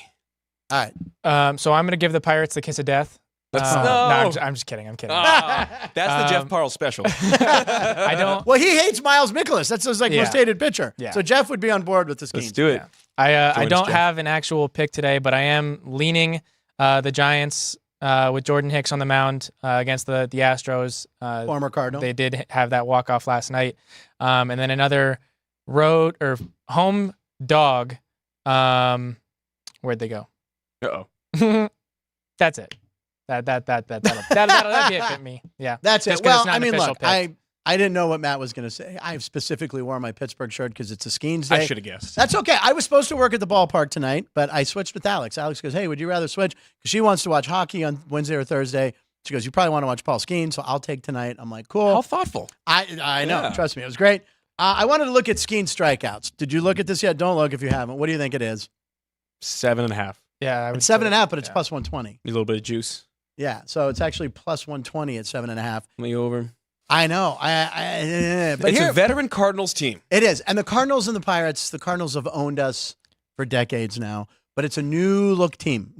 All right. So I'm going to give the Pirates the kiss of death. No, I'm just kidding. I'm kidding. That's the Jeff Parle special. I don't. Well, he hates Miles Mikolas. That's his most hated pitcher. Yeah. So Jeff would be on board with this game. Let's do it. I Join us, don't Jeff. have an actual pick today, but I am leaning the Giants with Jordan Hicks on the mound against the Astros. Former Cardinal. They did have that walk-off last night. And then another road or home dog. Where'd they go? Uh-oh. That's it. That'll be it for me. Yeah. That's it. Just 'cause Well, it's not I an mean, official look, pick. I didn't know what Matt was going to say. I specifically wore my Pittsburgh shirt because it's a Skeens day. I should have guessed. That's okay. I was supposed to work at the ballpark tonight, but I switched with Alex. Alex goes, hey, would you rather switch? Because she wants to watch hockey on Wednesday or Thursday. She goes, you probably want to watch Paul Skeen, so I'll take tonight. I'm like, cool. How thoughtful. I know. Yeah. Trust me. It was great. I wanted to look at Skeen strikeouts. Did you look at this yet? Don't look if you haven't. What do you think it is? 7.5. Yeah, I would It's 7.5, but it's yeah. plus 120. A little bit of juice. Yeah, so it's actually plus 120 at 7.5. Me over. I know. But It's here, a veteran Cardinals team. it is. And the Cardinals and the Pirates, the Cardinals have owned us for decades now, but it's a new look team.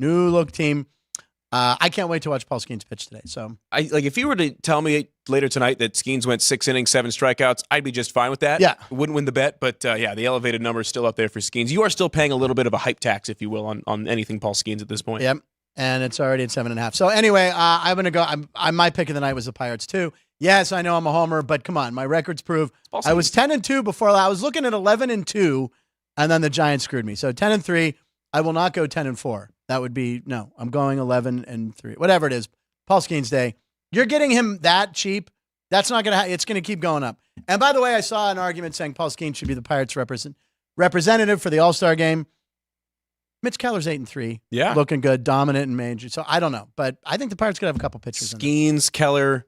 I can't wait to watch Paul Skeens pitch today. So If you were to tell me later tonight that Skeens went 6 innings, 7 strikeouts, I'd be just fine with that. Yeah. Wouldn't win the bet, but the elevated number is still up there for Skeens. You are still paying a little bit of a hype tax, if you will, on anything Paul Skeens at this point. Yep. And it's already at 7.5. So anyway, I'm going to go. My pick of the night was the Pirates too. Yes, I know I'm a homer, but come on. My records prove I was 10-2 before. I was looking at 11-2, and then the Giants screwed me. So 10-3. I will not go 10-4. That would be, no, I'm going 11-3. Whatever it is. Paul Skeens Day. You're getting him that cheap. That's not going to it's going to keep going up. And by the way, I saw an argument saying Paul Skeens should be the Pirates representative for the All-Star game. Mitch Keller's 8-3. Yeah. Looking good, dominant and major. So I don't know, but I think the Pirates could have a couple pitchers in there. Skeens, Keller,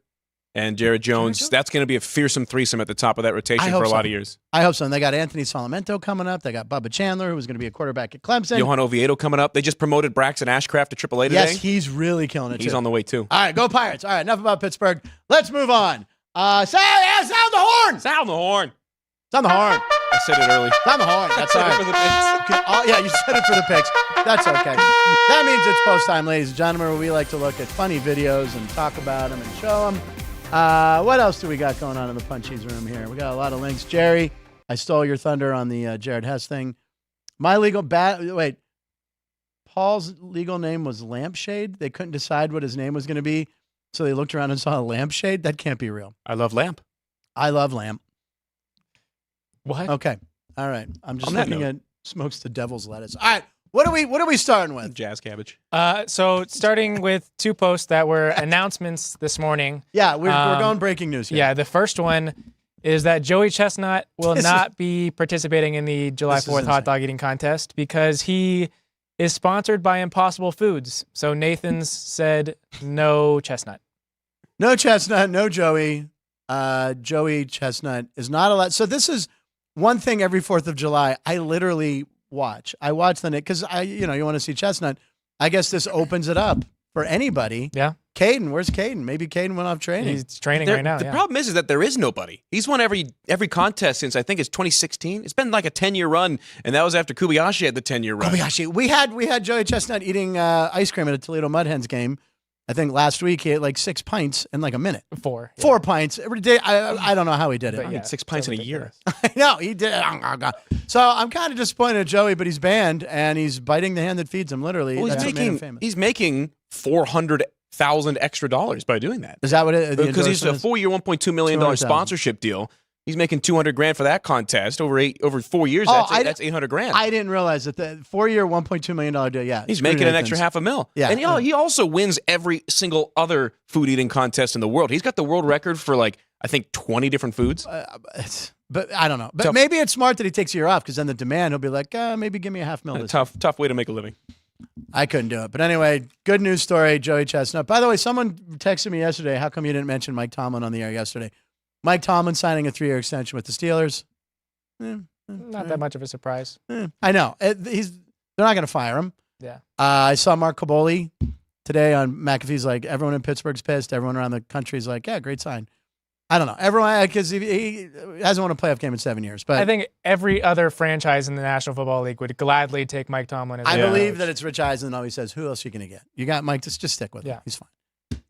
and Jared Jones. That's going to be a fearsome threesome at the top of that rotation for a lot of years. I hope so. And they got Anthony Salamento coming up. They got Bubba Chandler, who was going to be a quarterback at Clemson. Johan Oviedo coming up. They just promoted Braxton Ashcraft to AAA today. Yes, he's really killing it. He's on the way too. All right, go Pirates. All right, enough about Pittsburgh. Let's move on. Sound the horn. Sound the horn. Sound the horn. I said it early. Sound the horn. That's all I said it for the picks. right. Oh, yeah, you said it for the picks. That's okay. That means it's post time, ladies and gentlemen, where we like to look at funny videos and talk about them and show them. What else do we got going on in the Punchies room here? We got a lot of links. Jerry, I stole your thunder on the Jared Hess thing. Paul's legal name was Lampshade. They couldn't decide what his name was going to be, so they looked around and saw a lampshade. That can't be real. I love Lamp. I love lamp. What? Okay. All right. I'm just On that looking at smokes the devil's lettuce. All right. What are we starting with? Jazz cabbage. So starting with 2 posts that were announcements this morning. Yeah, we're going breaking news here. Yeah, the first one is that Joey Chestnut will not be participating in the July 4th hot dog eating contest because he is sponsored by Impossible Foods. So Nathan's said no Chestnut. No Chestnut, no Joey. Joey Chestnut is not allowed. So this is one thing every 4th of July I literally watch. I watch the because you want to see Chestnut. I guess this opens it up for anybody. Yeah. Caden, where's Caden? Maybe Caden went off training. He's training right now. The problem is that there is nobody. He's won every contest since I think it's 2016. It's been like a 10-year run, and that was after Kobayashi had the 10-year run. Kobayashi. We had Joey Chestnut eating ice cream at a Toledo Mud Hens game. I think last week he ate like 6 pints in like a minute. 4. Yeah. 4 pints every day. I don't know how he did it. But I had 6 pints in a year. I know he did. So I'm kind of disappointed at Joey, but he's banned and he's biting the hand that feeds him. Literally, Well, that's what made him famous. he's making $400,000 extra by doing that. Is that what it? the Because he's a endorsement is? $4-year, $1.2 million $200,000. sponsorship deal. He's making $200,000 for that contest over 4 years. Oh, That's $800,000. I didn't realize that the 4-year, $1.2 million deal. Yeah, He's screw making an Nathan's. extra $500,000. Yeah. And he also wins every single other food eating contest in the world. He's got the world record for I think 20 different foods. But I don't know. But Tough. maybe it's smart that he takes a year off because then the demand he'll be like, maybe give me a $500,000. Tough way to make a living. I couldn't do it. But anyway, good news story, Joey Chestnut. By the way, someone texted me yesterday, how come you didn't mention Mike Tomlin on the air yesterday? Mike Tomlin signing a 3-year extension with the Steelers. Not that much of a surprise. I know. They're not going to fire him. Yeah. I saw Mark Caboli today on McAfee's like, everyone in Pittsburgh's pissed. Everyone around the country's like, yeah, great sign. I don't know. Everyone, because he hasn't won a playoff game in 7 years. But I think every other franchise in the National Football League would gladly take Mike Tomlin as I their believe coach. that it's Rich Eisen always says, who else are you going to get? You got Mike, just stick with him. Yeah. He's fine.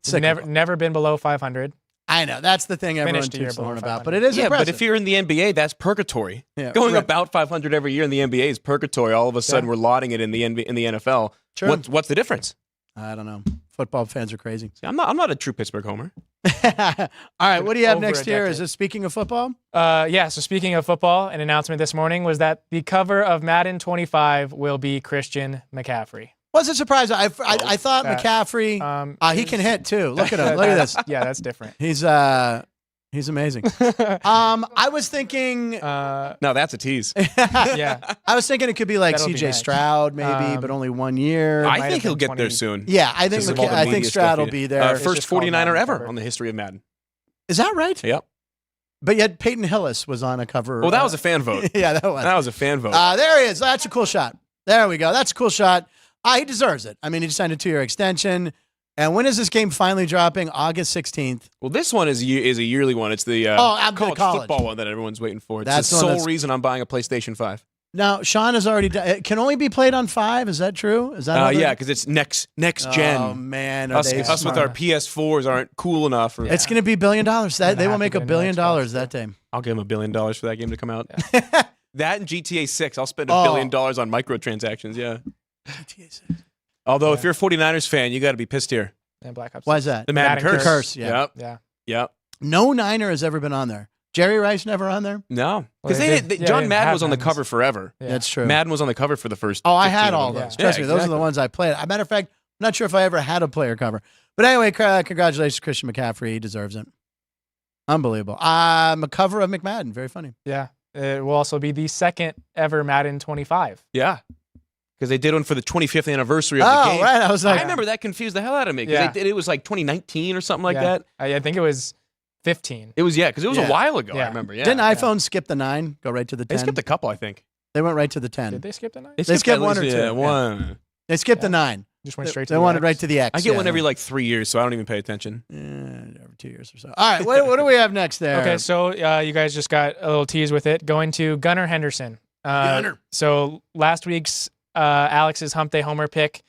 He's never been below 500. I know. That's the thing everyone Finished a year toots the horn below about. 500. But it is impressive. But if you're in the NBA, that's purgatory. Yeah, Going right. about 500 every year in the NBA is purgatory. All of a sudden, we're lauding it in the NFL. Sure. What's the difference? I don't know. Football fans are crazy. I'm not a true Pittsburgh homer. All right. What do you have Over next a year? decade. Is this speaking of football? So speaking of football, an announcement this morning was that the cover of Madden 25 will be Christian McCaffrey. Was it surprising? I thought that- McCaffrey, he can hit too. Look at him. Look at this. Yeah, that's different. He's He's amazing. I was thinking. No, that's a tease. Yeah. I was thinking it could be like That'll be C.J. next. Stroud, maybe, but only 1 year. I might think have he'll been get there 20. soon. Yeah, I think Because of all the media Stroud stuff will he be did. there. First just called 49er Madden ever cover. on the history of Madden. Is that right? Yep. But yet Peyton Hillis was on a cover. Well, that was a fan vote. yeah, that was. That was a fan vote. There he is. That's a cool shot. There we go. That's a cool shot. He deserves it. I mean, he just signed a 2-year extension. And when is this game finally dropping? August 16th. Well, this one is a yearly one. It's the college football one that everyone's waiting for. It's That's the the one sole that's- reason I'm buying a PlayStation 5. Now, Sean has already done. It can only be played on 5. Is that true? Is that Yeah, because it's next gen. Oh man, are Us they with our smart. PS4s aren't cool enough. Or, It's going to be $1 billion. That they will have make to $1 get billion into Xbox, that day. I'll give him $1 billion for that game to come out. That and GTA 6. I'll spend $1 Oh. billion on microtransactions. Yeah. Although if you're a 49ers fan, you got to be pissed here. And Black Ops. Why is that? The Madden curse. Curse, yeah. Yep. Yeah. Yep. No Niner has ever been on there. Jerry Rice never on there. No, Well, because they did- John they Madden have was on the Maddens. cover forever. Yeah. That's true. Madden was on the cover for the first. Oh, I 15 had of all them. those. Yeah. Trust me, those are the exactly. ones I played. As a matter of fact, I'm not sure if I ever had a player cover. But anyway, congratulations, Christian McCaffrey. He deserves it. Unbelievable. A cover of McMadden. Very funny. Yeah. It will also be the second ever Madden 25. Yeah. Because they did one for the 25th anniversary of the Oh, game. right. I was like, I remember that confused the hell out of me. Because Yeah. they did, it was like 2019 or something like Yeah. that. I think it was 15. It was, because it was Yeah. a while ago, I Yeah. remember. Yeah. didn't iPhone skip the 9? Go right to the 10? They skipped a couple, I think. They went right to the 10. Did they skip the 9? They skipped at one or least, two. Yeah, Yeah. one. They skipped the Yeah. 9. Just went straight to They the wanted X. right to the X. I get yeah. one every like 3 years, so I don't even pay attention. Every 2 years or so. All right. What do we have next there? Okay, so you guys just got a little tease with it. Going to Gunnar Henderson. Gunnar. So last week's Alex's Hump Day Homer pick.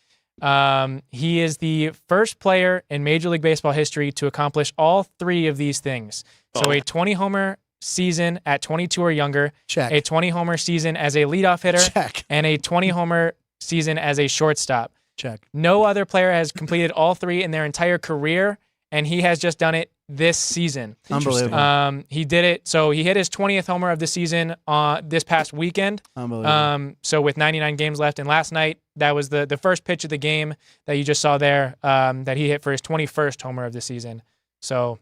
He is the first player in Major League Baseball history to accomplish all 3 of these things. So a 20 homer season at 22 or younger, Check. a 20 homer season as a leadoff hitter, Check. and a 20 homer season as a shortstop. Check. No other player has completed all 3 in their entire career, and he has just done it this season. Unbelievable. He did it. So he hit his 20th homer of the season this past weekend. Unbelievable. So with 99 games left, and last night that was the first pitch of the game that you just saw there that he hit for his 21st homer of the season. So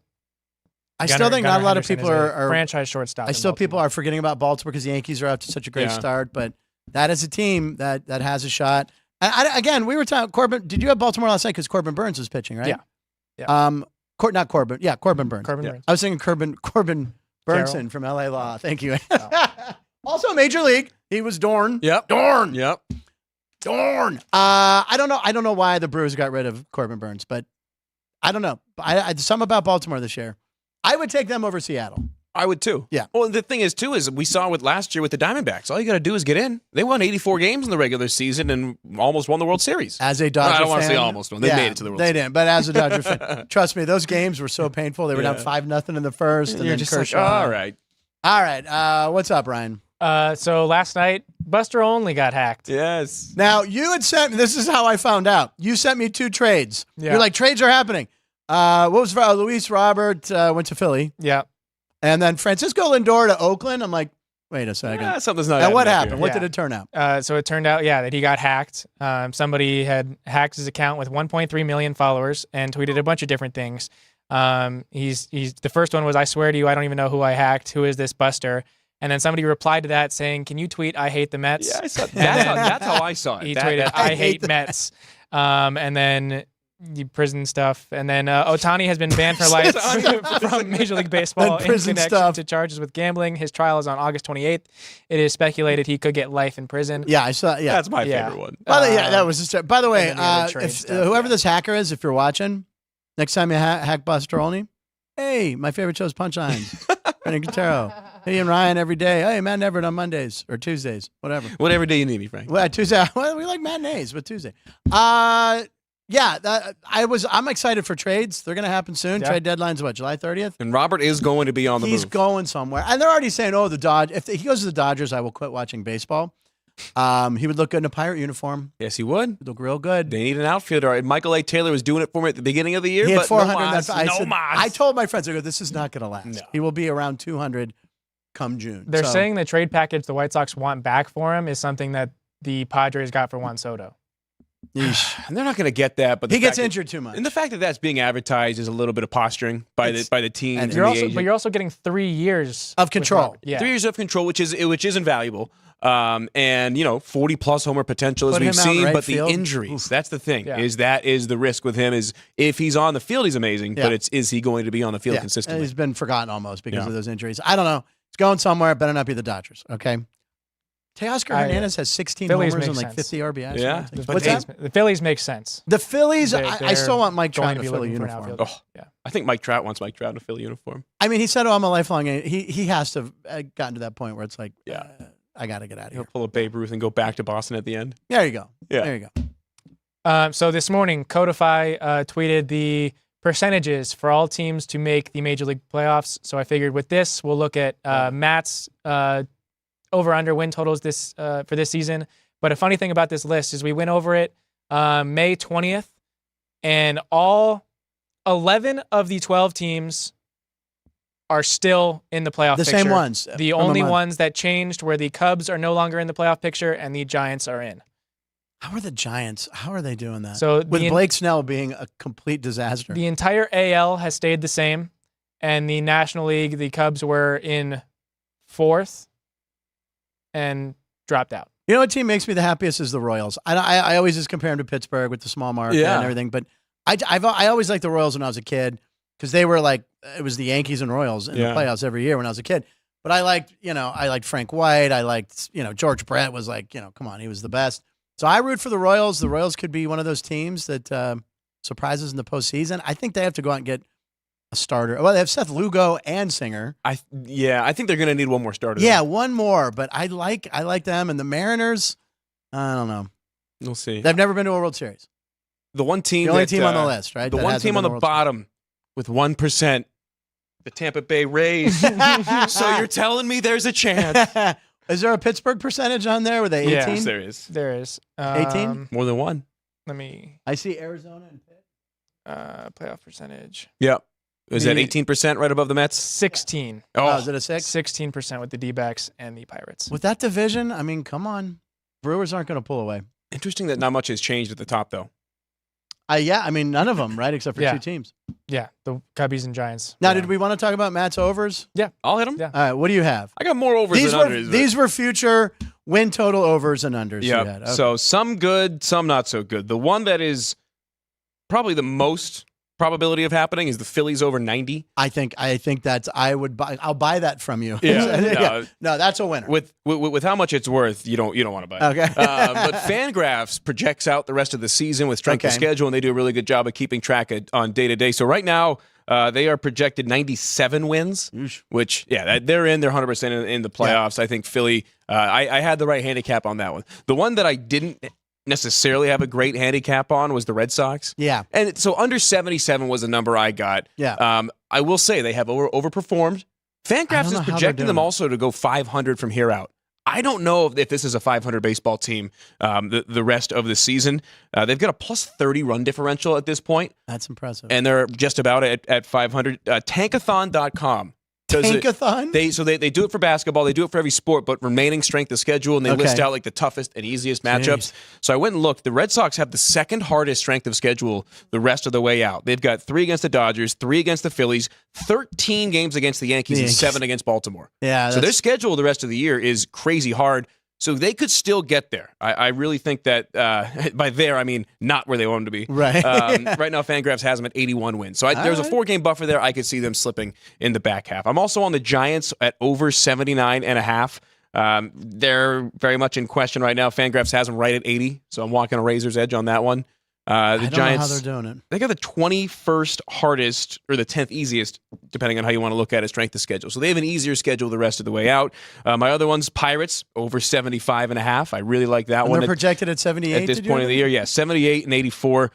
I still think not a lot of Henderson people is a are franchise shortstop. I in still people Baltimore. are forgetting about Baltimore because the Yankees are out to such a great Yeah. start, but that is a team that has a shot. Again, we were talking Corbin. Did you have Baltimore last night because Corbin Burns was pitching, right? Yeah. Yeah. Not Corbin. Yeah, Corbin Burns. Corbin Burns. I was thinking Corbin Burnson from LA Law. Thank you. Also, Major League. He was Dorn. Yep. Dorn. Yep. Dorn. I don't know. I don't know why the Brewers got rid of Corbin Burns, but I don't know. Something about Baltimore this year. I would take them over Seattle. I would too. Yeah. Well, the thing is too is we saw with last year with the Diamondbacks. All you got to do is get in. They won 84 games in the regular season and almost won the World Series. As a Dodger I don't want to fan- say almost won. They Yeah, made it to the World They Series. didn't, but as a Dodger fan, trust me, those games were so painful. They were down 5-0 in the first, and You're then just Kershaw. like, all right. All right. What's up, Ryan? So last night, Buster Olney got hacked. Yes. Now you had sent me. This is how I found out. You sent me 2 trades. Yeah. You're like, trades are happening. What was Luis Robert went to Philly, Yeah. and then Francisco Lindor to Oakland. I'm like, wait a second. Yeah, something's not. And what adding up happened? here. What Yeah. did it turn out? So it turned out, that he got hacked. Somebody had hacked his account with 1.3 million followers and tweeted a bunch of different things. He's the first one was, "I swear to you, I don't even know who I hacked. Who is this Buster?" And then somebody replied to that saying, "Can you tweet I hate the Mets?" Yeah, I saw, And that's how I saw it. He That- tweeted, that- "I hate Mets," and then the prison stuff, and then Otani has been banned for life from Major League Baseball Then in prison connection stuff. to charges with gambling. His trial is on August 28th. It is speculated he could get life in prison. Yeah, I saw. Yeah, That's my Yeah. favorite one. By the, yeah, that was just. By the way, and then the other trade stuff, whoever yeah. this hacker is, if you're watching, next time you hack Buster Olney, hey, my favorite show is Punchlines. Frank Nicotero. Hey, and Ryan every day. Hey, Matt Everett on Mondays or Tuesdays, whatever. Whatever day you need me, Frank. Well, Tuesday. Well, we like matinees, but Tuesday. Yeah, I'm excited for trades. They're going to happen soon. Yeah. Trade deadline's what, July 30th? And Robert is going to be on the He's move. going somewhere, and they're already saying, "Oh, the Dodge. If he goes to the Dodgers, I will quit watching baseball." He would look good in a pirate uniform. Yes, he would. He'd look real good. They need an outfielder. Michael A. Taylor was doing it for me at the beginning of the year, He had but 400. no mas, I no said- mas. I told my friends, I go, "This is not going to last. No. He will be around 200 come June." They're So, saying the trade package the White Sox want back for him is something that the Padres got for Juan Soto. And they're not going to get that. But He gets injured too much. And the fact that that's being advertised is a little bit of posturing by the team. And But you're also getting 3 years of control. Yeah. 3 years of control, which is invaluable. And 40+ homer potential as Put we've him out in seen, right but field. the injuries. That's the thing. Yeah. That is the risk with him. Is if he's on the field, he's amazing. Yeah. But is he going to be on the field And consistently? he's been forgotten almost because Yeah. of those injuries. I don't know. It's going somewhere. It better not be the Dodgers. Okay. Teoscar Hernandez has 16 Phillies homers and make like sense. 50 RBIs. Yeah. The What's Phillies, that? the Phillies make sense. The Phillies, They- I still want Mike going Trout in to a be Philly looking for an uniform. outfielder. Yeah. I think Mike Trout wants Mike Trout in a Philly uniform. I mean, he said, I'm a lifelong. He has to have gotten to that point where it's like, Yeah. I got to get out of He'll here. pull a Babe Ruth and go back to Boston at the end. There you go. Yeah. There you go. So this morning, Codify tweeted the percentages for all teams to make the Major League playoffs. So I figured with this, we'll look at Matt's over-under win totals for this season. But a funny thing about this list is we went over it May 20th, and all 11 of the 12 teams are still in the playoff The picture. same ones. The from a only month. ones that changed were the Cubs are no longer in the playoff picture, and the Giants are in. How are the Giants? How are they doing that? So with Blake Snell being a complete disaster. The entire AL has stayed the same, and the National League, the Cubs were in 4th and dropped out. You know what team makes me the happiest is the Royals. I always just compare them to Pittsburgh with the small market Yeah. and everything. But I always liked the Royals when I was a kid because they were like, it was the Yankees and Royals in the playoffs every year when I was a kid. But I liked Frank White. I liked, George Brett was like, come on, he was the best. So I root for the Royals. The Royals could be one of those teams that surprises in the postseason. I think they have to go out and get a starter. Well, they have Seth Lugo and Singer. I think they're going to need one more starter. Yeah, one more. But I like them. And the Mariners, I don't know. We'll see. They've never been to a World Series. The one team, the only team on the list, right? The that one hasn't team been on to the World bottom with 1%, the Tampa Bay Rays. So you're telling me there's a chance? Is there a Pittsburgh percentage on there? Were they 18? Yes, there is. There is. 18? More than one. Let me. I see Arizona and Pitt. Playoff percentage. Yep. Is that The- 18% right above the Mets? 16. Oh, is it a 6? 16% with the D-backs and the Pirates. With that division, I mean, come on. Brewers aren't going to pull away. Interesting that not much has changed at the top, though. Yeah, I mean, none of them, right? Except for Yeah. 2 teams. Yeah, the Cubbies and Giants. Now, Yeah. did we want to talk about Matt's overs? Yeah, I'll hit them. Yeah. All right, what do you have? I got more overs than unders. These were future win total overs and unders. you Yeah. had. Okay. So some good, some not so good. The one that is probably the most probability of happening is the Phillies over 90. I think that's I'll buy that from you. Yeah. No, that's a winner. With how much it's worth, you don't want to buy it. Okay. But Fangraphs projects out the rest of the season with strength of Okay. schedule, and they do a really good job of keeping track on day to day. So right now, they are projected 97 wins, which they're 100% in the playoffs. I think Philly. I had the right handicap on that one. The one that I didn't necessarily have a great handicap on was the Red Sox. Yeah. And so under 77 was the number I got. Yeah. I will say they have overperformed. Fangraphs is projecting them also to go 500 from here out. I don't know if this is a 500 baseball team the rest of the season. They've got a plus 30 run differential at this point. That's impressive. And they're just about at 500. Tankathon.com. Tankathon? They do it for basketball. They do it for every sport, but remaining strength of schedule, and they list out like the toughest and easiest matchups. So I went and looked. The Red Sox have the second hardest strength of schedule the rest of the way out. They've got 3 against the Dodgers, 3 against the Phillies, 13 games against the Yankees, and 7 against Baltimore. Yeah. So their schedule the rest of the year is crazy hard. So they could still get there. I really think that by there, I mean not where they want them to be. Right. Right now, Fangraphs has them at 81 wins. So there's a 4-game buffer there. I could see them slipping in the back half. I'm also on the Giants at over 79.5. They're very much in question right now. Fangraphs has them right at 80. So I'm walking a razor's edge on that one. I The don't Giants, know how they're doing it. they got the 21st hardest or the 10th easiest, depending on how you want to look at it, strength of schedule. So they have an easier schedule the rest of the way out. My other one's Pirates over 75.5. I really like that And one. they're projected at 78 At this point of the year, yeah, 78 and 84.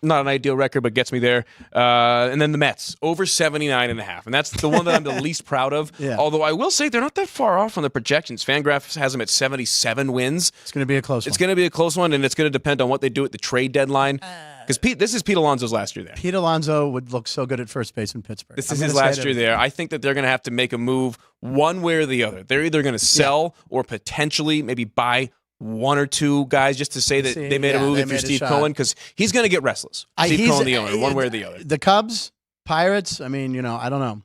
Not an ideal record, but gets me there. And then the Mets, over 79.5. And that's the one that I'm the least proud of. Yeah. Although I will say they're not that far off on the projections. Fangraphs has them at 77 wins. It's going to be a close one. It's going to be a close one, and it's going to depend on what they do at the trade deadline. Because this is Pete Alonso's last year there. Pete Alonso would look so good at first base in Pittsburgh. This is his last year there. I think that they're going to have to make a move one way or the other. They're either going to sell or potentially maybe buy one or two guys just to say that they made a move if you're Steve Cohen, because he's going to get restless. Steve Cohen, the owner, one way or the other. The Cubs, Pirates, I mean, I don't know.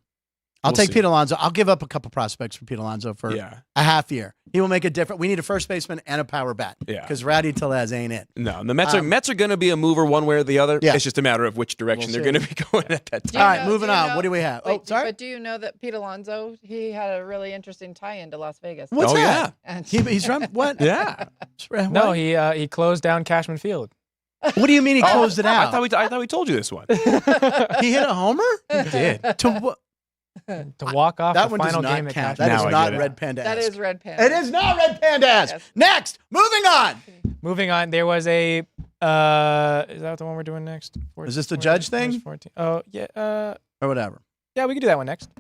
I'll take Pete Alonso. I'll give up a couple prospects for Pete Alonso for a half year. He will make a difference. We need a first baseman and a power bat. Yeah. Because Rowdy Tellez ain't it. No, the Mets are going to be a mover one way or the other. Yeah. It's just a matter of which direction they're going to be going at that time. All right, moving on. What do we have? Wait, sorry? But do you know that Pete Alonso, he had a really interesting tie-in to Las Vegas? What's that? Yeah. He's from what? Yeah. What? No, he closed down Cashman Field. What do you mean he closed it out? I thought we told you this one. He hit a homer? He did. To walk off that the one final does not game. Count. That is not Red Panda. That is Red Panda. It is not Red Panda. Yes. Next, moving on. Moving on. There was a. Is that the one we're doing next? 14, is this the judge thing? 14. Oh yeah. Or whatever. Yeah, we can do that one next.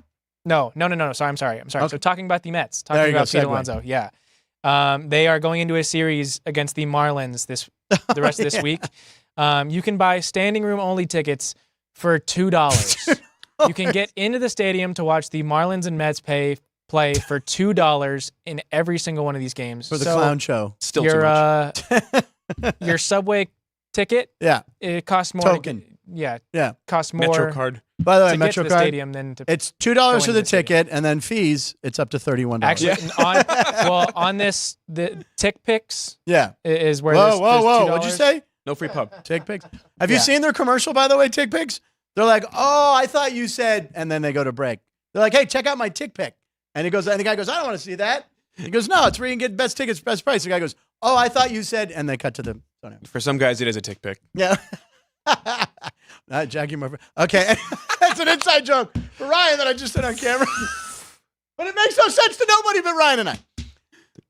No. Sorry, I'm sorry. Okay. So talking about the Mets. Talking about Pete Alonso. Yeah. They are going into a series against the Marlins the rest of this week. You can buy standing room only tickets for $2. You can get into the stadium to watch the Marlins and Mets play for $2 in every single one of these games. For the clown show. Still too much. Your subway ticket, it costs more. Token. Costs more. MetroCard. By the way, to get to the MetroCard. stadium than to It's $2 for the ticket, and then fees, it's up to $31. Actually, on this, the Tick Picks is where Whoa. What'd you say? No free pub. Tick Picks. Have you seen their commercial, by the way, Tick Picks? They're like, oh, I thought you said, and then they go to break. They're like, hey, check out my Tick Pick. And the guy goes, I don't want to see that. He goes, no, it's where you can get best tickets, best price. The guy goes, oh, I thought you said, and they cut to the. For some guys, it is a Tick Pick. Yeah. Not Jackie Murphy. Okay. That's an inside joke for Ryan that I just said on camera. But it makes no sense to nobody but Ryan and I.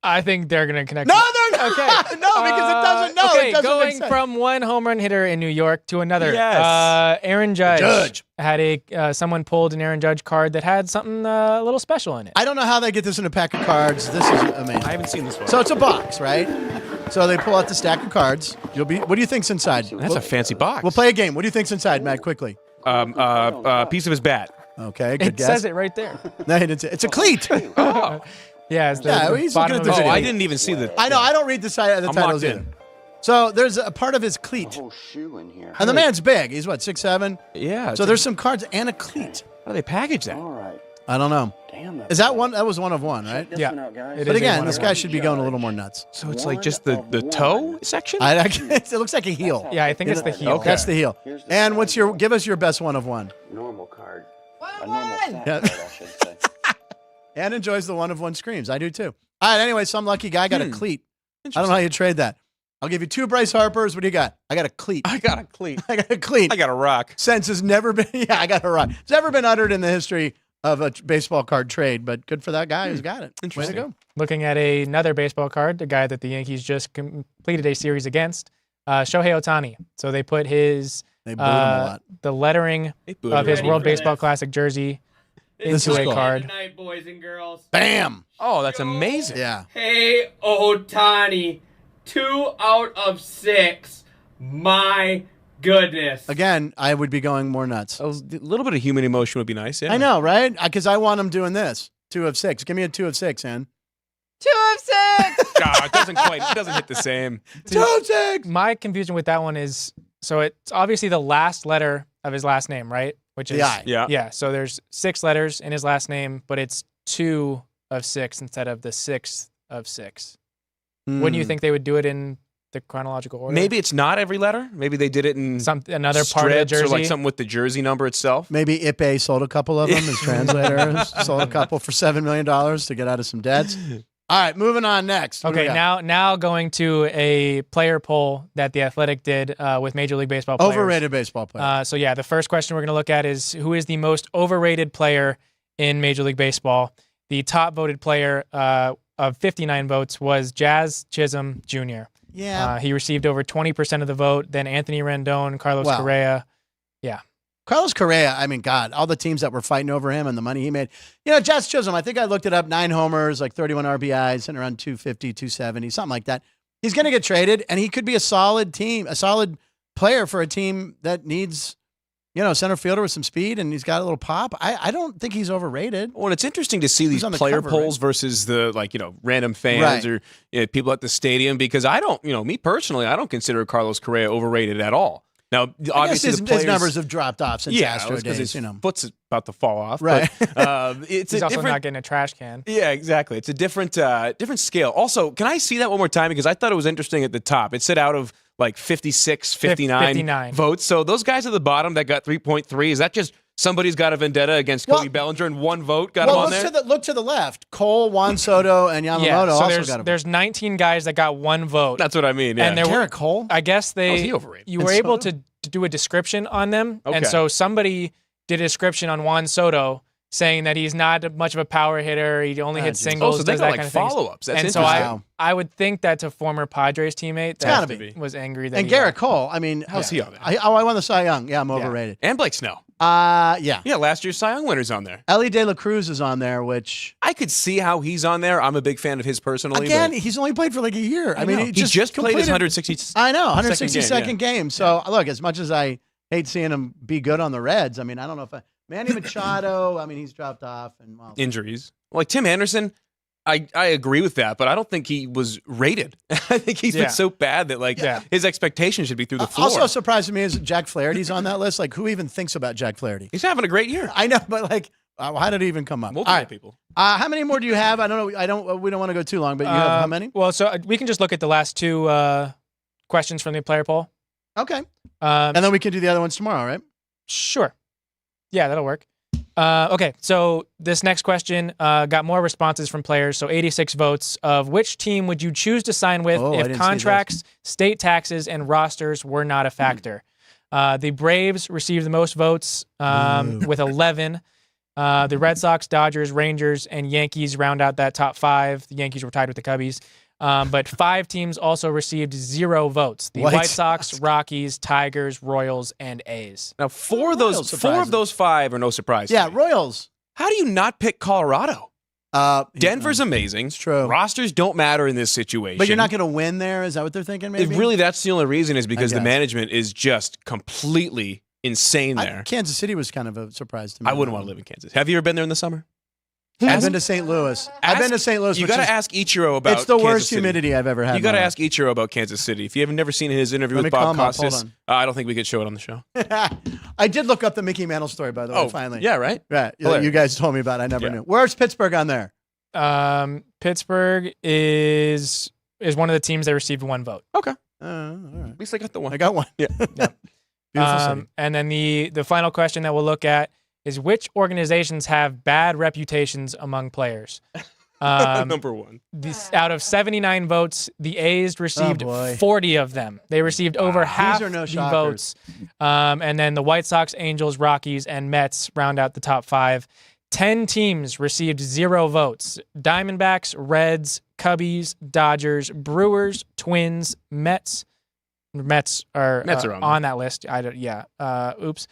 I think they're going to connect. No, they're not. Okay. No, because it doesn't. No, okay, it doesn't going make sense. from one home run hitter in New York to another. Yes. Aaron Judge had someone pulled an Aaron Judge card that had something a little special in it. I don't know how they get this in a pack of cards. This is amazing. I haven't seen this one. So it's a box, right? So they pull out the stack of cards. What do you think's inside? That's a fancy box. We'll play a game. What do you think's inside, Matt? Quickly. Piece of his bat. Okay, good guess. It says it right there. No, he didn't say. It's a cleat. Oh. Yeah, it's the he's bottom looking at of the the video. I didn't even see the. I know. I don't read the titles either. So there's a part of his cleat. Whole shoe in here. And the man's big. He's what, 6'7"? Yeah. So there's some cards and a cleat. How do they package that? All right. I don't know. Damn. Is that one? That was one of one, right? This one out, guys. It But is again, a this guy should be going a little more nuts. So it's like just the toe section? It looks like a heel. Yeah, I think it's the heel. Okay. That's the heel. And give us your best one of one. Normal card. One. Fat Yeah. card, I should say. And enjoys the one of one screams. I do too. All right, anyway, some lucky guy got a cleat. I don't know how you trade that. I'll give you 2 Bryce Harpers. What do you got? I got a cleat. I got a cleat. I got a cleat. I got a rock. Sense has never been, I got a rock. It's never been uttered in the history of a baseball card trade, but good for that guy who's got it. Interesting. Way to go. Looking at another baseball card, the guy that the Yankees just completed a series against, Shohei Ohtani. So they put his They booed him a lot. the lettering of his World Baseball Classic jersey This into is a cool. card. Good night, boys and girls. Bam. Oh, that's amazing. Yeah. Hey, Otani. 2 out of 6. My goodness. Again, I would be going more nuts. A little bit of human emotion would be nice. Yeah. I know, right? Because I want him doing this. 2 of 6. Give me a 2 of 6, Ann. 2 of 6. God, it doesn't hit the same. 2 of 6. My confusion with that one is, so it's obviously the last letter of his last name, right? Which is The I. Yeah. Yeah. So there's 6 letters in his last name, but it's 2 of 6 instead of the 6th of 6. Wouldn't you think they would do it in the chronological order? Maybe it's not every letter. Maybe they did it in another part of the strips jersey. or like something with the jersey number itself. Maybe Ipe sold a couple of them as translators. Sold a couple for $7 million to get out of some debts. All right, moving on next. What do we Okay, got? now going to a player poll that the Athletic did with Major League Baseball players. Overrated baseball player. So yeah, the first question we're going to look at is who is the most overrated player in Major League Baseball? The top voted player of 59 votes was Jazz Chisholm Jr. Yeah. He received over 20% of the vote. Then Anthony Rendon, Carlos Wow. Correa. Carlos Correa, I mean, God, all the teams that were fighting over him and the money he made. Jazz Chisholm, I think I looked it up, 9 homers, like 31 RBIs, sitting around 250, 270, something like that. He's going to get traded, and he could be a solid player for a team that needs, center fielder with some speed, and he's got a little pop. I don't think he's overrated. Well, it's interesting to see these on the player cover, polls versus the random fans or people at the stadium, because I don't, me personally, I don't consider Carlos Correa overrated at all. Now, obviously, his numbers have dropped off since Astro because days. his foot's about to fall off. Right. But, it's He's a also different. not getting a trash can. Yeah, exactly. It's a different scale. Also, can I see that one more time? Because I thought it was interesting at the top. It said out of like 56, 59 votes. So those guys at the bottom that got 3.3, is that just somebody's got a vendetta against Cody Bellinger and one vote got him on there? Look to the left. Cole, Juan Soto, and Yamamoto also got a vote. There's 19 guys that got one vote. That's what I mean. Yeah. And there Garrett Cole? I guess he overrated? you were able to do a description on them. Okay. And so somebody did a description on Juan Soto saying that he's not much of a power hitter. He only hits singles. So they does got that like kind of things. follow-ups. That's and interesting. so I would think that's a former Padres teammate gotta that be. was angry that And he Garrett won. Cole, I mean, How's he on there? I won the Cy Young. Yeah, I'm overrated. And Blake Snell. Yeah. Yeah, last year's Cy Young winner's on there. Ellie De La Cruz is on there, which I could see how he's on there. I'm a big fan of his personally. again, but he's only played for like a year. I mean, he just played his 160. I know, game, 162nd game. So look, as much as I hate seeing him be good on the Reds, I mean, I don't know if Manny Machado. I mean, he's dropped off and Injuries. Like Tim Anderson, I agree with that, but I don't think he was rated. I think he's been so bad that his expectations should be through the floor. Also surprised me is Jack Flaherty's on that list. Like, who even thinks about Jack Flaherty? He's having a great year. I know, but like, how did it even come up? Multiple All right. people. How many more do you have? I don't know. We don't want to go too long, but you have how many? Well, so we can just look at the last two questions from the player poll. Okay. And then we can do the other ones tomorrow, right? Sure. Yeah, that'll work. Okay, so this next question got more responses from players, so 86 votes. Of which team would you choose to sign with if contracts, state taxes, and rosters were not a factor? The Braves received the most votes with 11. The Red Sox, Dodgers, Rangers, and Yankees round out that top five. The Yankees were tied with the Cubbies. But 5 teams also received 0 votes. The White Sox, Rockies, Tigers, Royals, and A's. Now, four of those 5 are no surprise. Yeah, Royals. How do you not pick Colorado? Denver's amazing. It's true. Rosters don't matter in this situation. But you're not going to win there? Is that what they're thinking, maybe? Really, that's the only reason is because the management is just completely insane there. Kansas City was kind of a surprise to me. I wouldn't want to live in Kansas. Have you ever been there in the summer? I've been to St. Louis. I've been to St. Louis. You got to ask Ichiro about. It's the Kansas worst City. humidity I've ever had. You got to ask Ichiro about Kansas City. If you have never seen his interview with Bob Costas, I don't think we could show it on the show. I did look up the Mickey Mantle story, by the way. Finally, yeah, right. Right, you guys told me about it. I never knew. Where's Pittsburgh on there? Pittsburgh is one of the teams that received 1 vote. Okay, all right. At least I got the one. I got one. Yeah. Beautiful city. And then the final question that we'll look at is which organizations have bad reputations among players? Number 1. Out of 79 votes, the A's received 40 of them. They received over half These are no the shockers. votes. And then the White Sox, Angels, Rockies, and Mets round out the top 5. 10 teams received 0 votes. Diamondbacks, Reds, Cubbies, Dodgers, Brewers, Twins, Mets. Mets are on that list. Oops.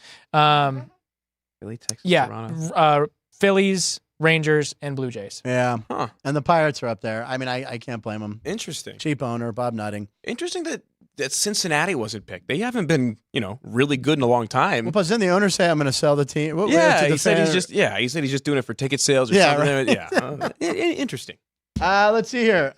Philly, Texas, Toronto. Phillies, Rangers, and Blue Jays. Yeah. And the Pirates are up there. I mean, I can't blame them. Interesting. Cheap owner, Bob Nutting. Interesting that Cincinnati wasn't picked. They haven't been, really good in a long time. Well, but didn't the owner say I'm going to sell the team? He said he's just doing it for ticket sales or something. Right. Yeah. Interesting. Let's see here.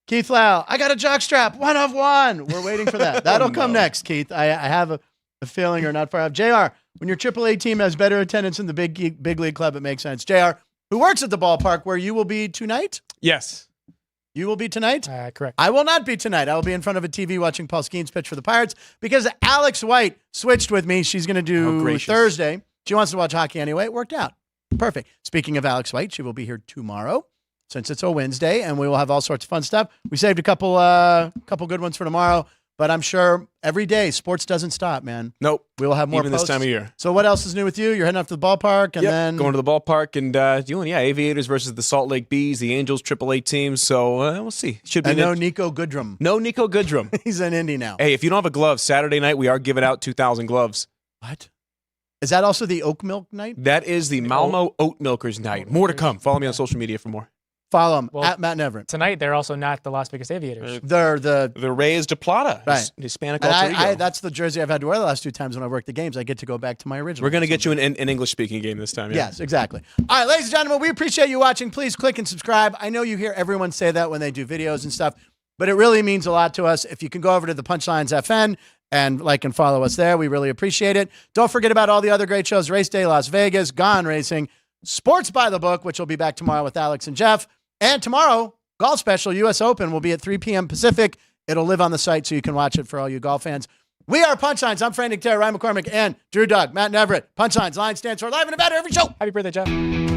Keith Lau, I got a jockstrap, 1 of 1. We're waiting for that. That'll come next, Keith. I have a feeling you're not far off. JR, when your AAA team has better attendance in the big league club, it makes sense. JR, who works at the ballpark where you will be tonight? Yes. You will be tonight? Correct. I will not be tonight. I will be in front of a TV watching Paul Skeens pitch for the Pirates because Alex White switched with me. She's going to do Thursday. She wants to watch hockey anyway. It worked out. Perfect. Speaking of Alex White, she will be here tomorrow since it's a Wednesday, and we will have all sorts of fun stuff. We saved a couple good ones for tomorrow, but I'm sure every day sports doesn't stop, man. Nope. We will have more even posts. this time of year. So what else is new with you? You're heading up to the ballpark and then going to the ballpark and doing Aviators versus the Salt Lake Bees, the Angels AAA team. So we'll see. Should be no Nico Goodrum. No Nico Goodrum. He's in Indy now. Hey, if you don't have a glove, Saturday night we are giving out 2,000 gloves. What? Is that also the oat milk night? That is the Malmo Oat Milkers night. More to come. Follow me on social media for more. Follow them Well, at Matt Neverett. Tonight, they're also not the Las Vegas Aviators. They're the Reyes de Plata, right. Hispanic And alter ego. that's the jersey I've had to wear the last 2 times when I worked the games. I get to go back to my original. We're going to get you an English-speaking game this time. Yeah. Yes, exactly. All right, ladies and gentlemen, we appreciate you watching. Please click and subscribe. I know you hear everyone say that when they do videos and stuff, but it really means a lot to us. If you can go over to the Punchlines FN and like and follow us there, we really appreciate it. Don't forget about all the other great shows: Race Day Las Vegas, Gone Racing, Sports by the Book, which will be back tomorrow with Alex and Jeff. And tomorrow, Golf Special, U.S. Open, will be at 3 p.m. Pacific. It'll live on the site so you can watch it for all you golf fans. We are Punchlines. I'm Frank Nicotero, Ryan McCormick, and Drew Doug, Matt Neverett. Punchlines, line stands for live and better every show. Happy birthday, Jeff.